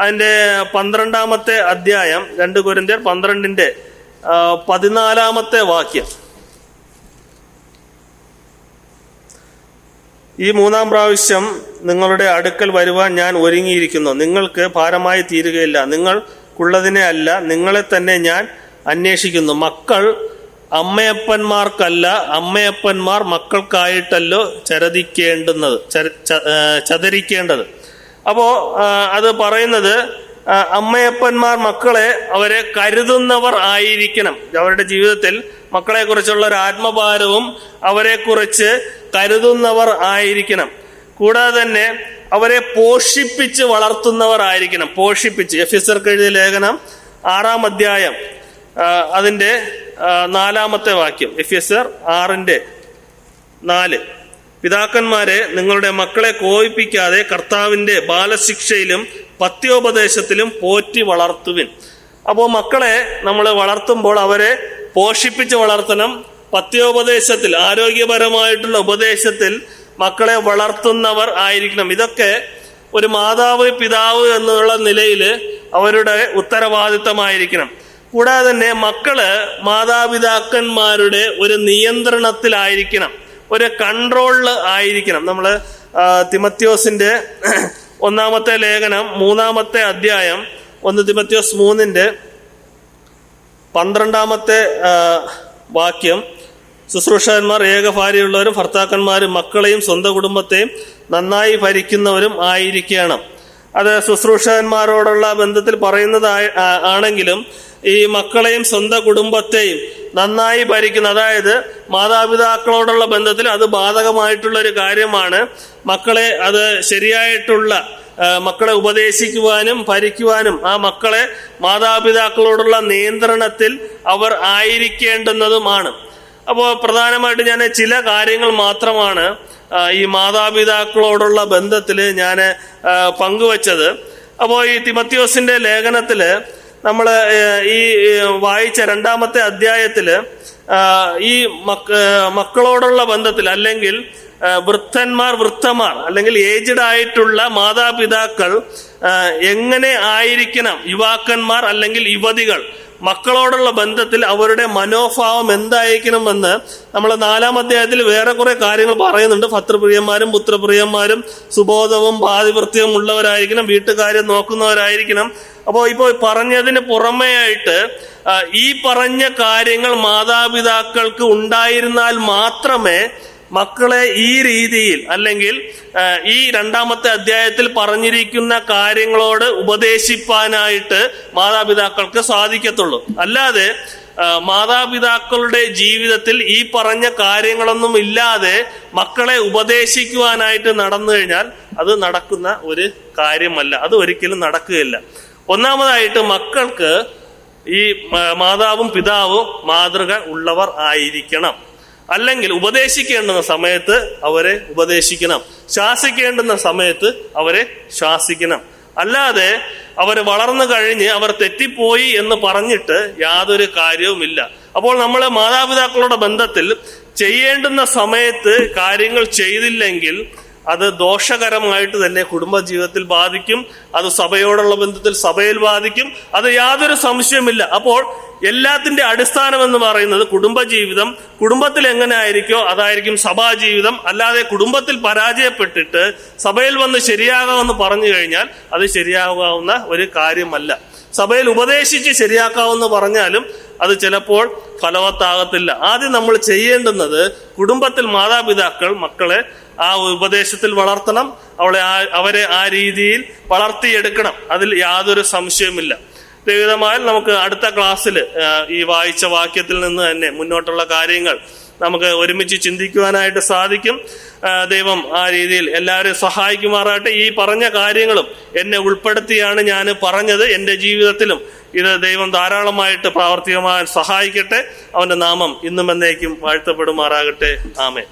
അതിൻ്റെ 12-ാമത്തെ അധ്യായം 2 കൊരിന്ത്യർ 12-ന്റെ 14-ാമത്തെ വാക്യം. ഈ 3-ാം പ്രാവശ്യം നിങ്ങളുടെ അടുക്കൽ വരുവാൻ ഞാൻ ഒരുങ്ങിയിരിക്കുന്നു. നിങ്ങൾക്ക് ഭാരമായി തീരുകയില്ല. നിങ്ങൾക്കുള്ളതിനെ അല്ല, നിങ്ങളെ തന്നെ ഞാൻ അന്വേഷിക്കുന്നു. മക്കൾ അമ്മയപ്പന്മാർക്കല്ല, അമ്മയപ്പന്മാർ മക്കൾക്കായിട്ടല്ലോ ചതരിക്കേണ്ടത്. അപ്പോ അത് പറയുന്നത് അമ്മയപ്പന്മാർ മക്കളെ അവരെ കരുതുന്നവർ ആയിരിക്കണം. അവരുടെ ജീവിതത്തിൽ മക്കളെ കുറിച്ചുള്ള ഒരു ആത്മഭാരവും അവരെക്കുറിച്ച് കരുതുന്നവർ ആയിരിക്കണം. കൂടാതെ തന്നെ അവരെ പോഷിപ്പിച്ച് വളർത്തുന്നവർ ആയിരിക്കണം. പോഷിപ്പിച്ച്, എഫെസ്യർക്ക് എഴുതിയ ലേഖനം 6-ാം അധ്യായം അതിൻ്റെ 4-ാമത്തെ വാക്യം. എഫെസ്യർ 6:4. പിതാക്കന്മാരെ, നിങ്ങളുടെ മക്കളെ കോപിപ്പിക്കാതെ കർത്താവിന്റെ ബാലശിക്ഷയിലും പഥ്യോപദേശത്തിലും പോറ്റി വളർത്തുവിൻ. അപ്പോൾ മക്കളെ നമ്മൾ വളർത്തുമ്പോൾ അവരെ പോഷിപ്പിച്ച് വളർത്തണം. പഥ്യോപദേശത്തിൽ, ആരോഗ്യപരമായിട്ടുള്ള ഉപദേശത്തിൽ മക്കളെ വളർത്തുന്നവർ ആയിരിക്കണം. ഇതൊക്കെ ഒരു മാതാവ് പിതാവ് എന്നുള്ള നിലയിൽ അവരുടെ ഉത്തരവാദിത്തമായിരിക്കണം. കൂടാതെ തന്നെ മക്കള് മാതാപിതാക്കന്മാരുടെ ഒരു നിയന്ത്രണത്തിലായിരിക്കണം, ഒരു കൺട്രോളിൽ ആയിരിക്കണം. നമ്മൾ തിമത്യോസിന്റെ 1-ാമത്തെ ലേഖനം 3-ാമത്തെ അധ്യായം 1 തിമത്യോസ് 3-ന്റെ 12-ാമത്തെ വാക്യം, ശുശ്രൂഷകന്മാർ ഏകഭാര്യയുള്ളവരും ഭർത്താക്കന്മാരും മക്കളെയും സ്വന്തം കുടുംബത്തെയും നന്നായി ഭരിക്കുന്നവരും ആയിരിക്കണം. അത് ശുശ്രൂഷകന്മാരോടുള്ള ബന്ധത്തിൽ പറയുന്നത് ആണെങ്കിലും ഈ മക്കളെയും സ്വന്തം കുടുംബത്തെയും നന്നായി ഭരിക്കുന്ന, അതായത് മാതാപിതാക്കളോടുള്ള ബന്ധത്തിൽ അത് ബാധകമായിട്ടുള്ള ഒരു കാര്യമാണ്. മക്കളെ അത് ശരിയായിട്ടുള്ള മക്കളെ ഉപദേശിക്കുവാനും ഭരിക്കുവാനും ആ മക്കളെ മാതാപിതാക്കളോടുള്ള നിയന്ത്രണത്തിൽ അവർ ആയിരിക്കേണ്ടുന്നതുമാണ്. അപ്പോൾ പ്രധാനമായിട്ട് ഞാൻ ചില കാര്യങ്ങൾ മാത്രമാണ് ഈ മാതാപിതാക്കളോടുള്ള ബന്ധത്തിൽ ഞാൻ പങ്കുവച്ചത്. അപ്പോൾ ഈ തിമത്യോസിന്റെ ലേഖനത്തില് നമ്മൾ ഈ വായിച്ച 2-ാമത്തെ അധ്യായത്തില് ഈ മക്കളോടുള്ള ബന്ധത്തിൽ, അല്ലെങ്കിൽ വൃദ്ധന്മാർ അല്ലെങ്കിൽ ഏജ്ഡ് ആയിട്ടുള്ള മാതാപിതാക്കൾ എങ്ങനെ ആയിരിക്കണം, യുവാക്കന്മാർ അല്ലെങ്കിൽ യുവതികൾ മക്കളോടുള്ള ബന്ധത്തിൽ അവരുടെ മനോഭാവം എന്തായിരിക്കണമെന്ന് നമ്മൾ 4-ാം അധ്യായത്തിൽ വേറെ കുറെ കാര്യങ്ങൾ പറയുന്നുണ്ട്. ഭർതൃപ്രിയന്മാരും പുത്രപ്രിയന്മാരും സുബോധവും പാതിവൃത്യവും ഉള്ളവരായിരിക്കണം, വീട്ടുകാര്യം നോക്കുന്നവരായിരിക്കണം. അപ്പോൾ ഇപ്പോൾ പറഞ്ഞതിന് പുറമേ ആയിട്ട് ഈ പറഞ്ഞ കാര്യങ്ങൾ മാതാപിതാക്കൾക്ക് ഉണ്ടായിരുന്നാൽ മാത്രമേ മക്കളെ ഈ രീതിയിൽ, അല്ലെങ്കിൽ ഈ 2-ാമത്തെ അധ്യായത്തിൽ പറഞ്ഞിരിക്കുന്ന കാര്യങ്ങളോട് ഉപദേശിപ്പാനായിട്ട് മാതാപിതാക്കൾക്ക് സാധിക്കത്തുള്ളൂ. അല്ലാതെ മാതാപിതാക്കളുടെ ജീവിതത്തിൽ ഈ പറഞ്ഞ കാര്യങ്ങളൊന്നും ഇല്ലാതെ മക്കളെ ഉപദേശിക്കുവാനായിട്ട് നടന്നു കഴിഞ്ഞാൽ അത് നടക്കുന്ന ഒരു കാര്യമല്ല, അത് ഒരിക്കലും നടക്കുകയില്ല. ഒന്നാമതായിട്ട് മക്കൾക്ക് ഈ മാതാവും പിതാവും മാതൃക ഉള്ളവർ ആയിരിക്കണം. അല്ലെങ്കിൽ ഉപദേശിക്കേണ്ടുന്ന സമയത്ത് അവരെ ഉപദേശിക്കണം, ശാസിക്കേണ്ടുന്ന സമയത്ത് അവരെ ശാസിക്കണം. അല്ലാതെ അവർ വളർന്നു കഴിഞ്ഞ് അവർ തെറ്റിപ്പോയി എന്ന് പറഞ്ഞിട്ട് യാതൊരു കാര്യവുമില്ല. അപ്പോൾ നമ്മൾ മാതാപിതാക്കളുടെ ബന്ധത്തിൽ ചെയ്യേണ്ടുന്ന സമയത്ത് കാര്യങ്ങൾ ചെയ്തില്ലെങ്കിൽ അത് ദോഷകരമായിട്ട് തന്നെ കുടുംബജീവിതത്തിൽ ബാധിക്കും. അത് സഭയോടുള്ള ബന്ധത്തിൽ സഭയിൽ ബാധിക്കും, അത് യാതൊരു സംശയമില്ല. അപ്പോൾ എല്ലാത്തിന്റെ അടിസ്ഥാനം എന്ന് പറയുന്നത് കുടുംബജീവിതം. കുടുംബത്തിൽ എങ്ങനെ ആയിരിക്കോ അതായിരിക്കും സഭാജീവിതം. അല്ലാതെ കുടുംബത്തിൽ പരാജയപ്പെട്ടിട്ട് സഭയിൽ വന്ന് ശരിയാകാമെന്ന് പറഞ്ഞു കഴിഞ്ഞാൽ അത് ശരിയാകാവുന്ന ഒരു കാര്യമല്ല. സഭയിൽ ഉപദേശിച്ച് ശരിയാക്കാമെന്ന് പറഞ്ഞാലും അത് ചിലപ്പോൾ ഫലവത്താകത്തില്ല. ആദ്യം നമ്മൾ ചെയ്യേണ്ടുന്നത് കുടുംബത്തിൽ മാതാപിതാക്കൾ മക്കളെ ആ ഉപദേശത്തിൽ വളർത്തണം, അവരെ ആ രീതിയിൽ വളർത്തിയെടുക്കണം. അതിൽ യാതൊരു സംശയവുമില്ല. ദൈവമായാൽ നമുക്ക് അടുത്ത ക്ലാസ്സിൽ ഈ വായിച്ച വാക്യത്തിൽ നിന്ന് തന്നെ മുന്നോട്ടുള്ള കാര്യങ്ങൾ നമുക്ക് ഒരുമിച്ച് ചിന്തിക്കുവാനായിട്ട് സാധിക്കും. ദൈവം ആ രീതിയിൽ എല്ലാവരെയും സഹായിക്കുമാറാകട്ടെ. ഈ പറഞ്ഞ കാര്യങ്ങളും എന്നെ ഉൾപ്പെടുത്തിയാണ് ഞാൻ പറഞ്ഞത്. എൻ്റെ ജീവിതത്തിലും ഇത് ദൈവം ധാരാളമായിട്ട് പ്രാവർത്തികമാകാൻ സഹായിക്കട്ടെ. അവന്റെ നാമം ഇന്നും എന്നേക്കും വാഴ്ത്തപ്പെടുമാറാകട്ടെ. ആമേൻ.